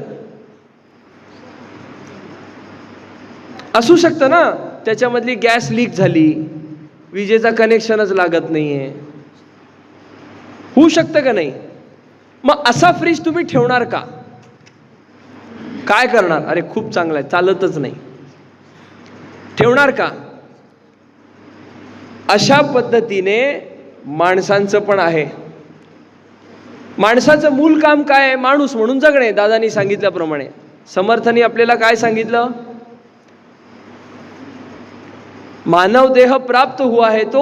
असू शकतं ना, त्याच्यामधली गॅस लीक झाली, विजेचा कनेक्शनच लागत नाहीये, होऊ शकतं का नाही? मग असा फ्रीज तुम्ही ठेवणार का? काय करणार? अरे खूप चांगला आहे, चालतच नाही, ठेवणार का? अशा पद्धतीने माणसांचं पण आहे। माणसाचं मूल काम काय आहे? माणूस म्हणून जगणे. दादांनी सांगितल्याप्रमाणे समर्थांनी आपल्याला काय सांगितलं? मानव देह प्राप्त हुआ है तो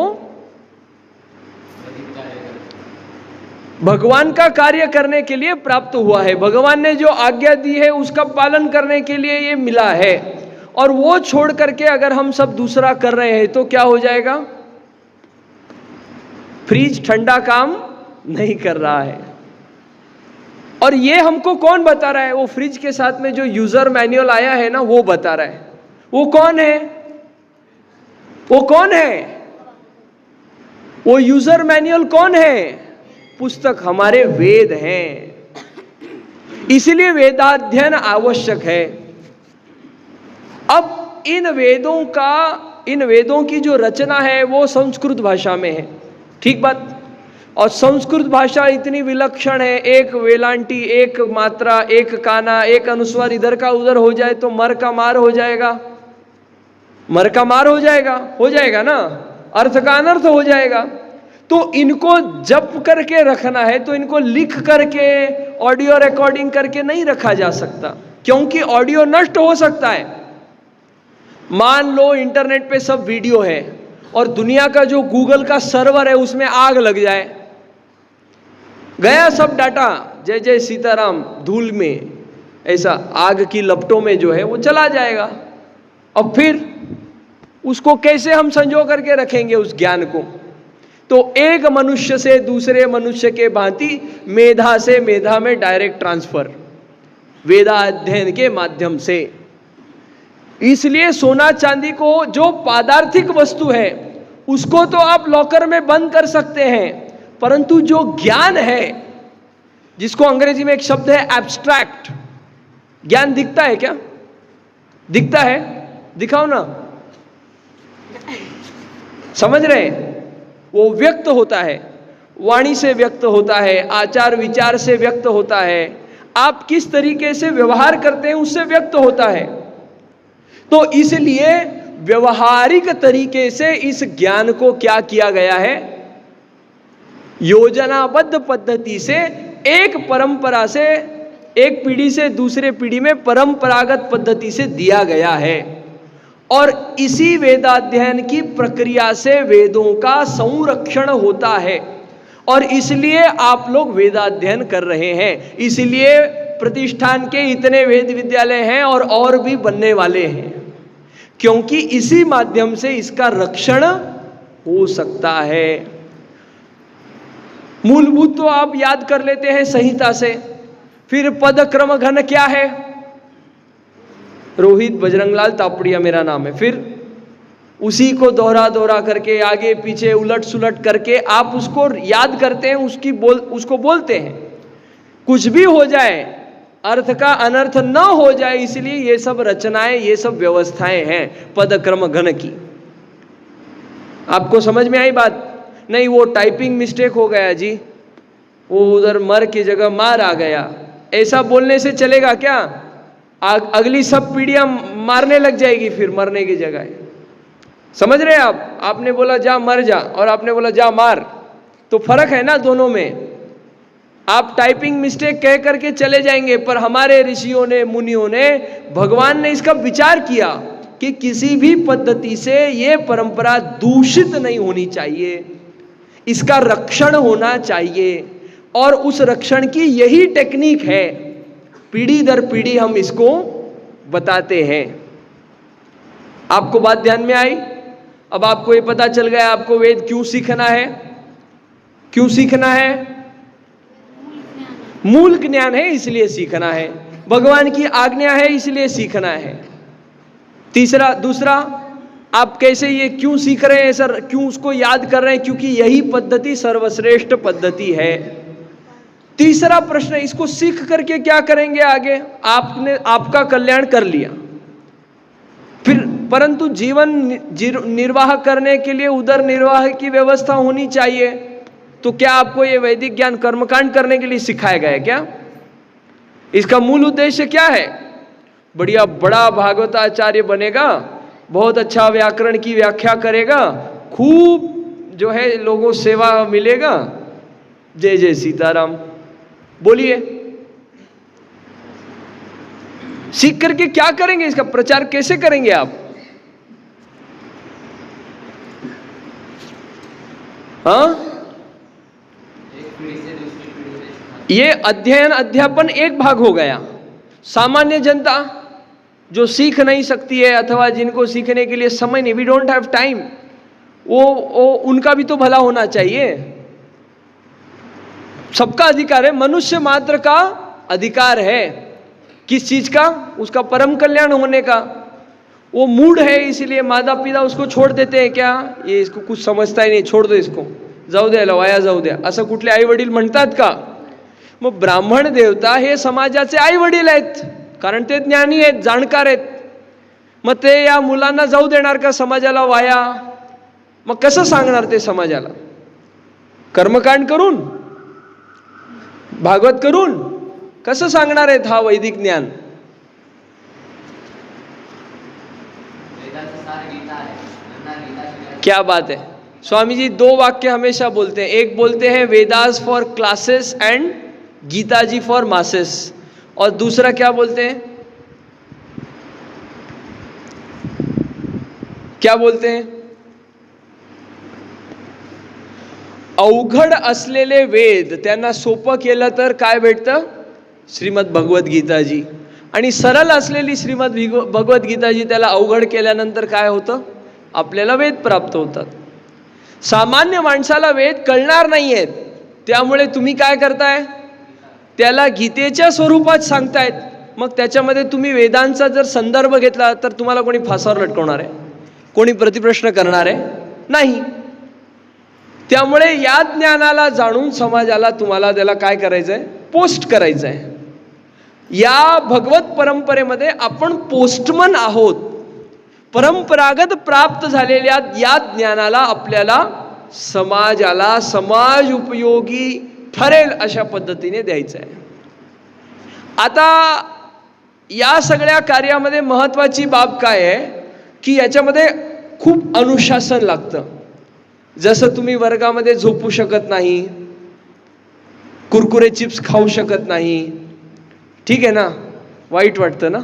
भगवान का कार्य करने के लिए प्राप्त हुआ है. भगवान ने जो आज्ञा दी है उसका पालन करने के लिए ये मिला है. और वो छोड़ करके अगर हम सब दूसरा कर रहे हैं तो क्या हो जाएगा? फ्रिज ठंडा काम नहीं कर रहा है. और ये हमको कौन बता रहा है? वो फ्रिज के साथ में जो यूजर मैनुअल आया है ना, वो बता रहा है. वो कौन है? वो कौन है? वो यूजर मैनुअल कौन है? पुस्तक हमारे वेद हैं. इसलिए वेदाध्ययन आवश्यक है. अब इन वेदों की जो रचना है वो संस्कृत भाषा में है. ठीक बात. और संस्कृत भाषा इतनी विलक्षण है, एक वेलांटी, एक मात्रा, एक काना, एक अनुस्वार इधर का उधर हो जाए तो मर का मार हो जाएगा. मर का मार हो जाएगा ना, अर्थ का अनर्थ हो जाएगा. तो इनको जप करके रखना है तो इनको लिख करके ऑडियो रिकॉर्डिंग करके नहीं रखा जा सकता, क्योंकि ऑडियो नष्ट हो सकता है. मान लो इंटरनेट पे सब वीडियो है और दुनिया का जो गूगल का सर्वर है उसमें आग लग जाए, गया सब डाटा. जय जय सीताराम धूल में, ऐसा आग की लपटों में जो है वो चला जाएगा. और फिर उसको कैसे हम संजो करके रखेंगे उस ज्ञान को? तो एक मनुष्य से दूसरे मनुष्य के भांति मेधा से मेधा में डायरेक्ट ट्रांसफर, वेदाध्ययन के माध्यम से. इसलिए सोना चांदी को, जो पादार्थिक वस्तु है उसको तो आप लॉकर में बंद कर सकते हैं, परंतु जो ज्ञान है, जिसको अंग्रेजी में एक शब्द है एब्स्ट्रैक्ट, ज्ञान दिखता है क्या? दिखता है? दिखाओ ना. समझ रहे हैं? वो व्यक्त होता है, वाणी से व्यक्त होता है, आचार विचार से व्यक्त होता है, आप किस तरीके से व्यवहार करते हैं उससे व्यक्त होता है. तो इसलिए व्यवहारिक तरीके से इस ज्ञान को क्या किया गया है? योजनाबद्ध पद्धति से, एक परंपरा से, एक पीढ़ी से दूसरे पीढ़ी में परंपरागत पद्धति से दिया गया है. और इसी वेदाध्ययन की प्रक्रिया से वेदों का संरक्षण होता है. और इसलिए आप लोग वेदाध्ययन कर रहे हैं. इसलिए प्रतिष्ठान के इतने वेद विद्यालय हैं और भी बनने वाले हैं, क्योंकि इसी माध्यम से इसका रक्षण हो सकता है. मूलभूत तो आप याद कर लेते हैं संहिता से. फिर पद क्रम घन क्या है? रोहित बजरंगलाल तापड़िया मेरा नाम है. फिर उसी को दोहरा करके, आगे पीछे उलट सुलट करके आप उसको याद करते हैं, उसको बोलते हैं. कुछ भी हो जाए, अर्थ का अनर्थ न हो जाए, इसलिए ये सब रचनाएं, ये सब व्यवस्थाएं हैं पद क्रम घन की. आपको समझ में आई बात? नहीं, वो टाइपिंग मिस्टेक हो गया जी, वो उधर मर की जगह मार आ गया, ऐसा बोलने से चलेगा क्या? अगली सब पीढ़ियां मारने लग जाएगी फिर मरने की जगह. समझ रहे हैं आप? आपने बोला जा मर जा और आपने बोला जा मार, तो फर्क है ना दोनों में. आप टाइपिंग मिस्टेक कह करके चले जाएंगे, पर हमारे ऋषियों ने, मुनियों ने, भगवान ने इसका विचार किया कि किसी भी पद्धति से ये परंपरा दूषित नहीं होनी चाहिए, इसका रक्षण होना चाहिए. और उस रक्षण की यही टेक्निक है, पीढ़ी दर पीढ़ी हम इसको बताते हैं. आपको बात ध्यान में आई? अब आपको ये पता चल गया आपको वेद क्यों सीखना है. क्यों सीखना है? मूल ज्ञान है इसलिए सीखना है. भगवान की आज्ञा है इसलिए सीखना है. दूसरा आप कैसे ये क्यों सीख रहे हैं सर, क्यों उसको याद कर रहे हैं? क्योंकि यही पद्धति सर्वश्रेष्ठ पद्धति है. तीसरा प्रश्न, इसको सीख करके क्या करेंगे आगे? आपने आपका कल्याण कर लिया, फिर परंतु जीवन निर्वाह करने के लिए उदर निर्वाह की व्यवस्था होनी चाहिए. तो क्या आपको ये वैदिक ज्ञान कर्मकांड करने के लिए सिखाया गया है क्या? इसका मूल उद्देश्य क्या है? बढ़िया बड़ा भागवताचार्य बनेगा, बहुत अच्छा व्याकरण की व्याख्या करेगा, खूब जो है लोगों सेवा मिलेगा, जय जय सीताराम, बोलिए, सीख करके क्या करेंगे? इसका प्रचार कैसे करेंगे आप? हाँ, ये अध्ययन अध्यापन एक भाग हो गया। सामान्य जनता जो सीख नहीं सकती है अथवा जिनको सीखने के लिए समय नहीं, वी डोंट हैव टाइम, वो उनका भी तो भला होना चाहिए। सबका अधिकार है, मनुष्य मात्र का अधिकार है। किस चीज का? उसका परम कल्याण होने का। वो मूड है, इसीलिए माता पिता उसको छोड़ देते हैं। क्या ये इसको कुछ समजता ही नाही, छोड़ दो इसको, जाऊ द्यायला, वाया जाऊ द्या, असं कुठले आई वडील म्हणतात का? मग ब्राह्मण देवता हे समाजाचे आई वडील आहेत, कारण ते ज्ञानी आहेत, जाणकार आहेत. मग ते या मुलांना जाऊ देणार का समाजाला वाया? मग कसं सांगणार ते समाजाला? कर्मकांड करून, भागवत करून कसं सांगणार आहेत हा वैदिक ज्ञान? क्या बात है। स्वामी जी 2 वाक्य हमेशा बोलते हैं, एक बोलते हैं Vedas for classes and Gita ji for masses, और दूसरा क्या बोलते हैं? क्या बोलते हैं? अवघड असलेले वेद त्यांना सोपं केलं तर काय भेटतं? श्रीमद भगवत गीताजी. आणि सरळ असलेली श्रीमद भगवत गीताजी त्याला अवघड केल्यानंतर काय होतं? आपल्याला वेद प्राप्त होतात. सामान्य माणसाला वेद कळणार नाहीयेत, त्यामुळे तुम्ही काय करताय? त्याला गीतेच्या स्वरूपात सांगतायत. मग त्याच्यामध्ये तुम्ही वेदांचा जर संदर्भ घेतला तर तुम्हाला कोणी फासावर लटकवणार आहे? कोणी प्रतिप्रश्न करणार आहे? नाही. त्यामुळे या ज्ञानाला जाणून समाजाला तुम्हाला त्याला काय करायचंय? पोस्ट करायचंय. या भगवत परंपरेमध्ये आपण पोस्टमन आहोत. परंपरागत प्राप्त झालेल्या या ज्ञानाला आपल्याला समाजाला समाज उपयोगी ठरेल अशा पद्धतीने द्यायचं आहे. आता या सगळ्या कार्यामध्ये महत्त्वाची बाब काय आहे की याच्यामध्ये खूप अनुशासन लागतं. जसं तुम्ही वर्गामध्ये झोपू शकत नाही, कुरकुरे चिप्स खाऊ शकत नाही, ठीक आहे ना? वाईट वाटतं ना?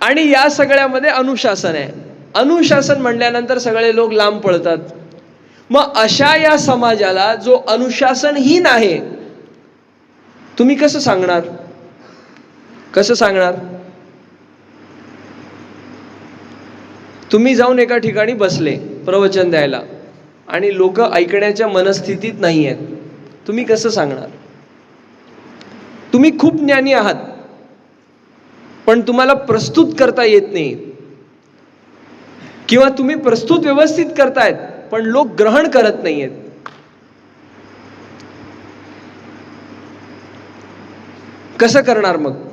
आणि या सगळ्यामध्ये अनुशासन आहे. अनुशासन म्हणल्यानंतर सगळे लोक लांब पळतात. मग अशा या समाजाला जो अनुशासनहीन आहे, तुम्ही कसं सांगणार? कसं सांगणार? तुम्ही जाऊन एका ठिकाणी बसले प्रवचन द्यायला आणि लोक ऐकण्याच्या मनस्थितीत नाही आहेत, तुम्ही कसं सांगणार? तुम्ही खूप ज्ञानी आहात पण तुम्हाला प्रस्तुत करता येत नाही, किंवा तुम्ही प्रस्तुत व्यवस्थित करतायत पण लोक ग्रहण करत नाहीयेत. कसं करणार? मग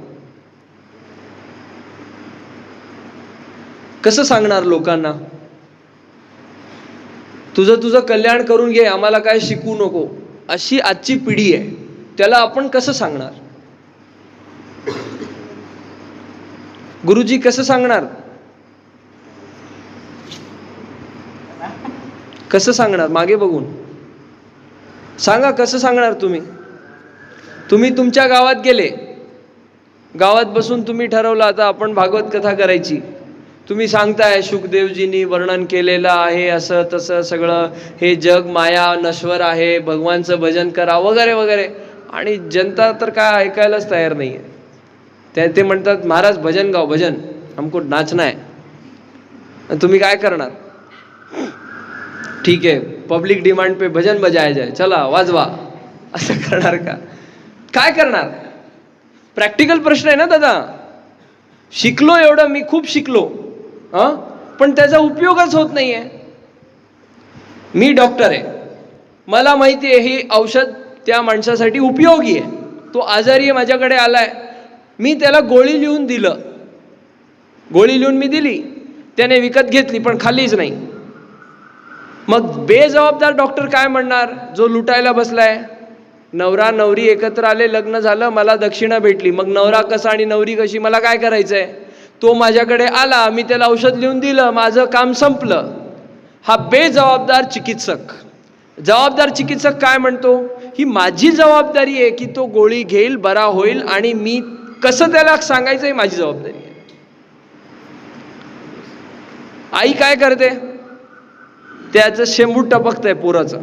कसं सांगणार लोकांना? तुझं कल्याण करून घे, आम्हाला काय शिकू नको, अशी आजची पिढी आहे. त्याला आपण कसं सांगणार? गुरुजी कसं सांगणार? कसं सांगणार? मागे बघून सांगा, कसं सांगणार तुम्ही? तुम्ही तुमच्या गावात गेले, गावात बसून तुम्ही ठरवलं आता आपण भागवत कथा करायची. तुम्ही सांगताय शुकदेवजींनी वर्णन केलेलं आहे असं तसं सगळं, हे जग माया नश्वर आहे, भगवानचं भजन करा वगैरे वगैरे, आणि जनता तर काय ऐकायलाच तयार नाही आहे. ते म्हणतात महाराज भजन गाओ, भजन हमको नाचना है. तुम्ही काय करणार? ठीक आहे, पब्लिक डिमांड पे भजन बजाया जाए, चला वाजवा, असं करणार का? काय करणार? प्रॅक्टिकल प्रश्न आहे ना दादा. शिकलो एवढं, मी खूप शिकलो, पण त्याचा उपयोगच होत नाहीये. मी डॉक्टर आहे, मला माहिती आहे हे औषध त्या माणसासाठी उपयोगी आहे, तो आजारी आहे, माझ्याकडे आलाय, मी त्याला गोळी लिहून दिलं, गोळी लिहून मी दिली, त्याने विकत घेतली पण खाल्लीच नाही. मग बेजबाबदार डॉक्टर काय म्हणणार? जो लुटायला बसलाय, नवरा नवरी एकत्र आले, लग्न झालं, मला दक्षिणा भेटली, मग नवरा कसा आणि नवरी कशी, मला काय करायचंय? तो माझ्याकडे आला, मी त्याला औषध लिहून दिलं, माझं काम संपलं. हा बेजबाबदार चिकित्सक. जबाबदार चिकित्सक काय म्हणतो? ही माझी जबाबदारी आहे की तो गोळी घेईल, बरा होईल, आणि मी कसं त्याला सांगायचं ही माझी जबाबदारी आहे. आई काय करते, त्याचं शेंबूड टपकतंय पोराचं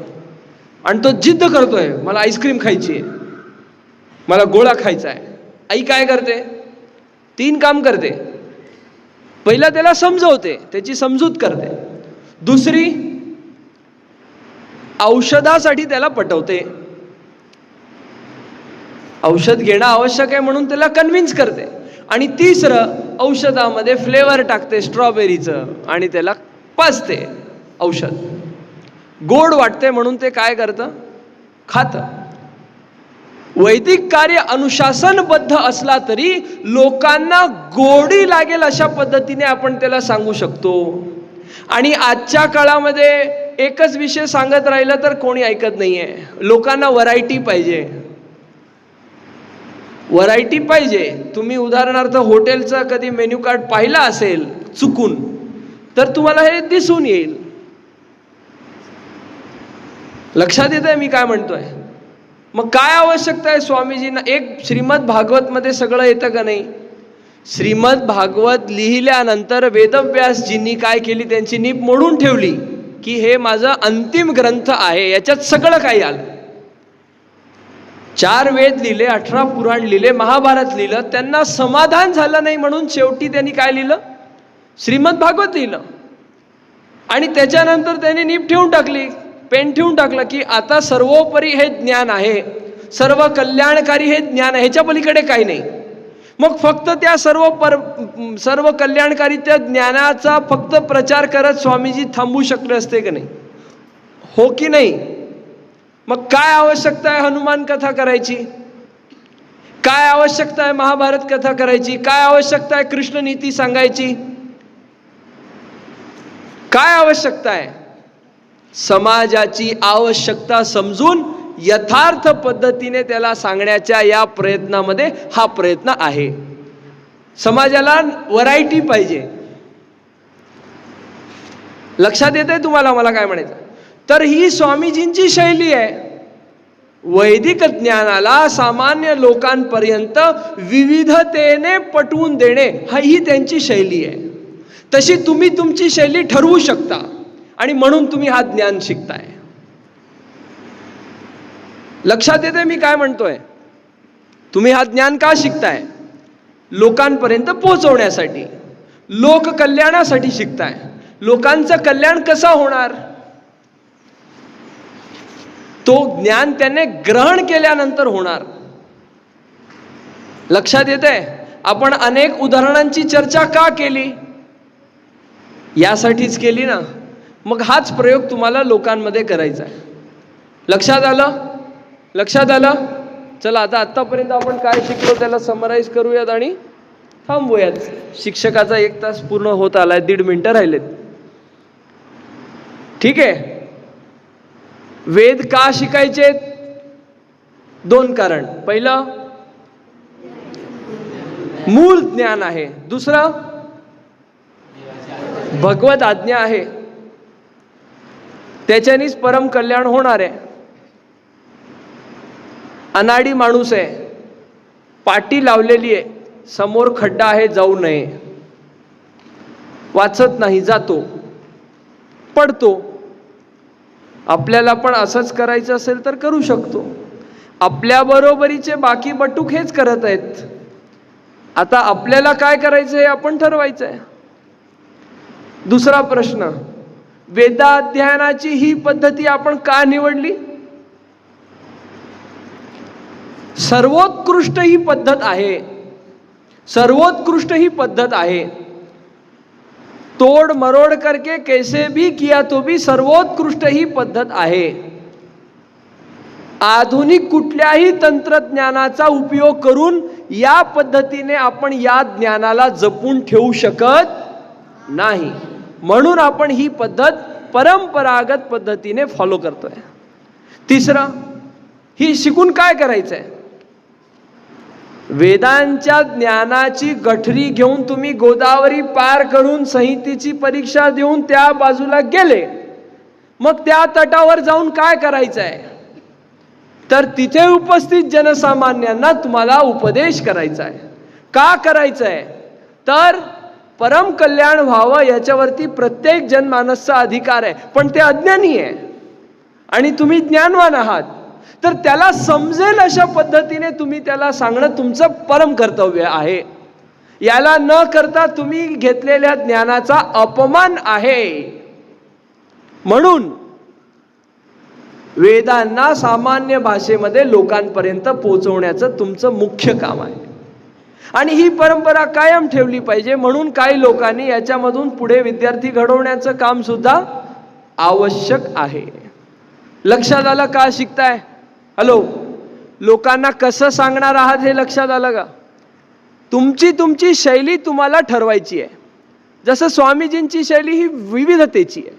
आणि तो जिद्द करतोय मला आईस्क्रीम खायची आहे, मला गोळा खायचा आहे. आई काय करते, 3 काम करते. पहिला त्याला समजवते, त्याची समजूत करते. दुसरी, औषधासाठी त्याला पटवते, औषध घेणं आवश्यक आहे म्हणून त्याला कन्व्हिन्स करते. आणि तिसरं, औषधामध्ये फ्लेवर टाकते स्ट्रॉबेरीचं आणि त्याला पाजते औषध. गोड वाटते म्हणून ते काय करतं, खातं. वैदिक कार्य अनुशासनबद्ध असला तरी लोकांना गोडी लागेल अशा पद्धतीने आपण त्याला सांगू शकतो. आणि आजच्या काळामध्ये एकच विषय सांगत राहिलं तर कोणी ऐकत नाहीये. लोकांना व्हरायटी पाहिजे, व्हरायटी पाहिजे. तुम्ही उदाहरणार्थ हॉटेलचा कधी मेन्यू कार्ड पाहिला असेल चुकून तर तुम्हाला हे दिसून येईल. लक्षात येत आहे मी काय म्हणतोय? मग काय आवश्यकता आहे स्वामीजींना? एक श्रीमद भागवत मध्ये सगळं येतं का नाही? श्रीमद भागवत लिहिल्यानंतर वेदव्यासजींनी काय केली, त्यांची नीप मोडून ठेवली की हे माझं अंतिम ग्रंथ आहे, याच्यात सगळं काही आलं. 4 वेद लिहिले, 18 पुराण लिहिले, महाभारत लिहिलं. त्यांना समाधान झालं नाही म्हणून शेवटी त्यांनी काय लिहिलं, श्रीमद भागवत लिहिलं. आणि त्याच्यानंतर त्यांनी नीप ठेवून टाकली, पेन ठेवून टाकलं की आता सर्वोपरी हे ज्ञान आहे, सर्व कल्याणकारी हे ज्ञान आहे, ह्याच्या पलीकडे काही नाही. मग फक्त त्या सर्व कल्याणकारी त्या ज्ञानाचा फक्त प्रचार करत स्वामीजी थांबू शकले असते की नाही? हो की नाही? मग काय आवश्यकता आहे हनुमान कथा करायची? काय आवश्यकता आहे महाभारत कथा करायची? काय आवश्यकता आहे कृष्ण नीती सांगायची? काय आवश्यकता आहे? समाजाची आवश्यकता समजून यथार्थ पद्धतीने त्याला सांगण्याच्या या प्रयत्नामध्ये हा प्रयत्न आहे. समाजाला व्हरायटी पाहिजे. लक्षात येत आहे तुम्हाला मला काय म्हणायचं? तर ही स्वामीजींची शैली आहे. वैदिक ज्ञानाला सामान्य लोकांपर्यंत विविधतेने पटवून देणे ही त्यांची शैली आहे. तशी तुम्ही तुमची शैली ठरवू शकता आणि म्हणून तुम्ही हा ज्ञान शिकताय. लक्षात येते मी काय म्हणतोय? तुम्ही हा ज्ञान का शिकताय? लोकांपर्यंत पोहोचवण्यासाठी, लोक कल्याणासाठी शिकताय. लोकांचं कल्याण कसं होणार? तो ज्ञान त्याने ग्रहण केल्यानंतर होणार. लक्षात येते? आपण अनेक उदाहरणांची चर्चा का केली? यासाठीच केली ना. मग हाच प्रयोग तुम्हाला लोकांमध्ये करायचा आहे. लक्षात आलं? लक्षात आलं? चला आता आतापर्यंत आपण काय शिकलो त्याला समराईज करूयात आणि थांबूयात. शिक्षकाचा 1 तास पूर्ण होत आलाय, 1.5 मिनिटं राहिलेत. ठीक आहे. वेद का शिकायचे? 2 कारण. पहिलं, मूळ ज्ञान आहे. दुसरं, भगवत आज्ञा आहे, त्याच्यानेच परम कल्याण होणार आहे. अनाडी माणूस आहे, पाटी लावलेली आहे, समोर खड्डा आहे, जाऊ नये, वाचत नाही, जातो, पडतो. आपल्याला पण असंच करायचं असेल तर करू शकतो. आपल्या बरोबरीचे बाकी बटूक हेच करत आहेत. आता आपल्याला काय करायचं हे आपण ठरवायचं आहे. दुसरा प्रश्न, वेदाध्ययनाची ही पद्धती आपण का निवडली? सर्वोत्कृष्ट ही पद्धत आहे, सर्वोत्कृष्ट ही पद्धत आहे. तोड मरोड करके कैसे भी किया तो भी सर्वोत्कृष्ट ही पद्धत आहे. आधुनिक कुठल्याही तंत्रज्ञानाचा उपयोग करून या पद्धतीने आपण या ज्ञानाला जपून ठेवू शकत नाही. म्हणून आपण ही पद्धत परंपरागत पद्धतीने फॉलो करतोय. तिसरं, ही शिकून काय करायचंय? वेदांच्या ज्ञानाची गठरी घेऊन तुम्ही गोदावरी पार करून संहितेची परीक्षा देऊन त्या बाजूला गेले, मग त्या तटावर जाऊन काय करायचंय? तर तिथे उपस्थित जनसामान्यांना तुम्हाला उपदेश करायचा आहे. का करायचा आहे? तर परम कल्याण व्हावं याच्यावरती प्रत्येक जनमानसचा अधिकार आहे. पण ते अज्ञानी आहे आणि तुम्ही ज्ञानवान आहात, तर त्याला समजेल अशा पद्धतीने तुम्ही त्याला सांगणं तुमचं परम कर्तव्य आहे. याला न करता तुम्ही घेतलेल्या ज्ञानाचा अपमान आहे. म्हणून वेदांना सामान्य भाषेमध्ये लोकांपर्यंत पोहोचवण्याचं तुमचं मुख्य काम आहे आणि ही परंपरा कायम ठेवली पाहिजे. म्हणून काही लोकांनी याच्यामधून पुढे विद्यार्थी घडवण्याचं काम सुद्धा आवश्यक आहे. लक्षात आलं का शिकताय? हॅलो, लोकांना कसं सांगणार आहात हे लक्षात आलं का? तुमची शैली तुम्हाला ठरवायची आहे. जसं स्वामीजींची शैली ही विविधतेची आहे,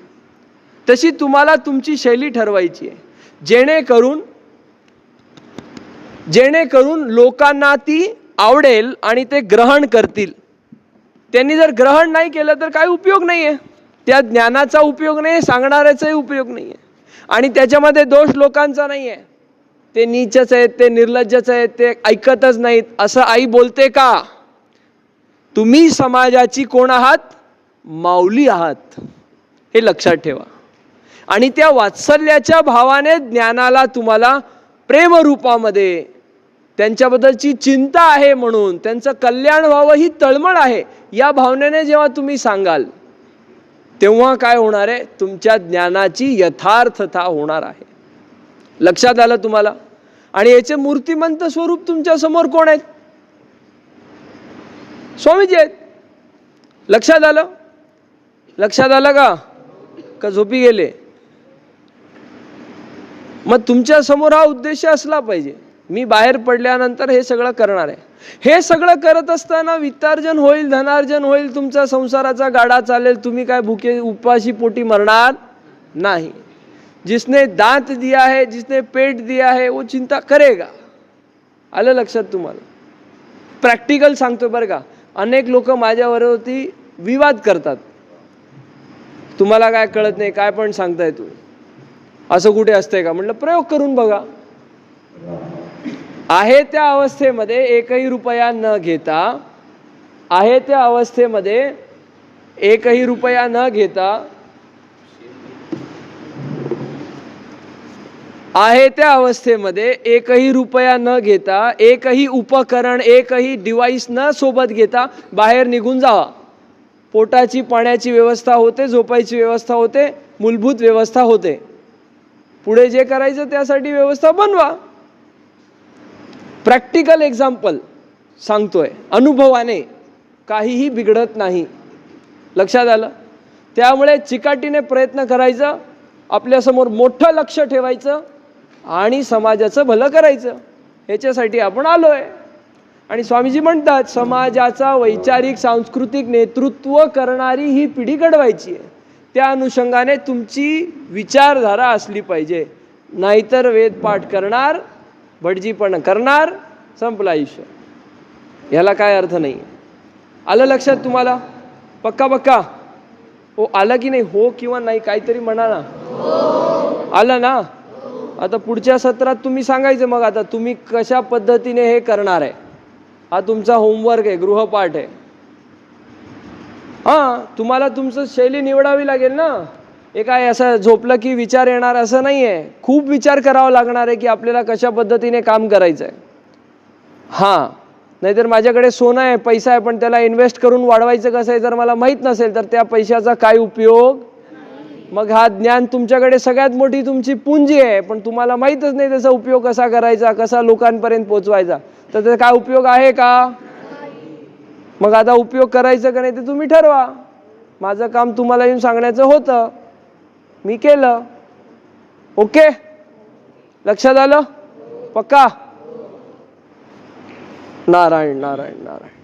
तशी तुम्हाला तुमची शैली ठरवायची आहे, जेणेकरून लोकांना ती आवडेल आणि ते ग्रहण करतील. त्यांनी जर ग्रहण नाही केलं तर काही उपयोग नाही आहे. त्या ज्ञानाचा उपयोग नाही, सांगणाऱ्याचाही उपयोग नाही आहे. आणि त्याच्यामध्ये दोष लोकांचा नाही आहे. ते नीचच आहेत, ते निर्लज्जच आहेत, ते ऐकतच नाहीत असं आई बोलते का? तुम्ही समाजाची कोण आहात? माऊली आहात, हे लक्षात ठेवा. आणि त्या वात्सल्याच्या भावाने ज्ञानाला तुम्हाला प्रेमरूपामध्ये त्यांच्याबद्दलची चिंता आहे, म्हणून त्यांचं कल्याण व्हावं ही तळमळ आहे, या भावनेने जेव्हा तुम्ही सांगाल तेव्हा काय होणार आहे? तुमच्या ज्ञानाची यथार्थता होणार आहे. लक्षात आलं तुम्हाला? आणि याचे मूर्तिमंत स्वरूप तुमच्या समोर कोण आहेत? स्वामीजी आहेत. लक्षात आलं? लक्षात आलं का झोपी गेले? मग तुमच्या समोर हा उद्देश असला पाहिजे, मी बाहेर पडल्यानंतर हे सगळं करणार आहे. हे सगळं करत असताना वित्तार्जन होईल, धनार्जन होईल, तुमचा संसाराचा गाडा चालेल, तुम्ही काय भुके उपाशी पोटी मरणार नाही. जिसने दांत दिया है, जिसने पेट दिया है, वो चिंता करेगा. आलं लक्षात तुम्हाला? प्रॅक्टिकल सांगतो बरं का. अनेक लोक माझ्यावरती विवाद करतात, तुम्हाला काय कळत नाही, काय पण सांगताय तू, असं कुठे असतंय का? म्हटलं प्रयोग करून बघा. आहे त्या अवस्थेमध्ये एकही रुपया न घेता, आहे त्या अवस्थेमध्ये एकही रुपया न घेता, आहे त्या अवस्थेमध्ये एकही रुपया न घेता, एकही उपकरण, एकही डिवाइस न सोबत घेता बाहेर निघून जावा. पोटाची पाण्याची व्यवस्था होते, झोपायची व्यवस्था होते, मूलभूत व्यवस्था होते. पुढे जे करायचं त्यासाठी व्यवस्था बनवा. प्रॅक्टिकल एक्झाम्पल सांगतोय, अनुभवाने, काहीही बिघडत नाही. लक्षात आलं? त्यामुळे चिकाटीने प्रयत्न करायचं, आपल्यासमोर मोठं लक्ष ठेवायचं आणि समाजाचं भलं करायचं. ह्याच्यासाठी आपण आलोय. आणि स्वामीजी म्हणतात, समाजाचा वैचारिक सांस्कृतिक नेतृत्व करणारी ही पिढी घडवायची आहे. त्या अनुषंगाने तुमची विचारधारा असली पाहिजे. नाहीतर वेदपाठ करणार, भटजीपण करणार, संपलं आयुष्य. ह्याला काय अर्थ नाही. आलं लक्षात तुम्हाला? पक्का पक्का? हो, आलं की नाही? हो किंवा नाही काहीतरी म्हणा ना. आलं ना? आता पुढच्या सत्रात तुम्ही सांगायचं मग आता तुम्ही कशा पद्धतीने हे करणार आहे. हा तुमचा होमवर्क आहे, गृहपाठ आहे. हां, तुम्हाला तुमचं शैली निवडावी लागेल ना. हे काय असं झोपलं की विचार येणार असं नाही आहे. खूप विचार करावा लागणार आहे की आपल्याला कशा पद्धतीने काम करायचं आहे. हां, नाहीतर माझ्याकडे सोनं आहे, पैसा आहे, पण त्याला इन्व्हेस्ट करून वाढवायचं कसं आहे जर मला माहीत नसेल तर त्या पैशाचा काय उपयोग? मग हा ज्ञान तुमच्याकडे सगळ्यात मोठी तुमची पुंजी आहे, पण तुम्हाला माहीतच नाही त्याचा उपयोग कसा करायचा, कसा लोकांपर्यंत पोहोचवायचा, तर त्याचा काय उपयोग आहे का? मग आता उपयोग करायचं का नाही ते तुम्ही ठरवा. माझं काम तुम्हाला येऊन सांगण्याचं होतं, मी केलं. ओके, लक्षात आलं? पक्का? नारायण नारायण नारायण.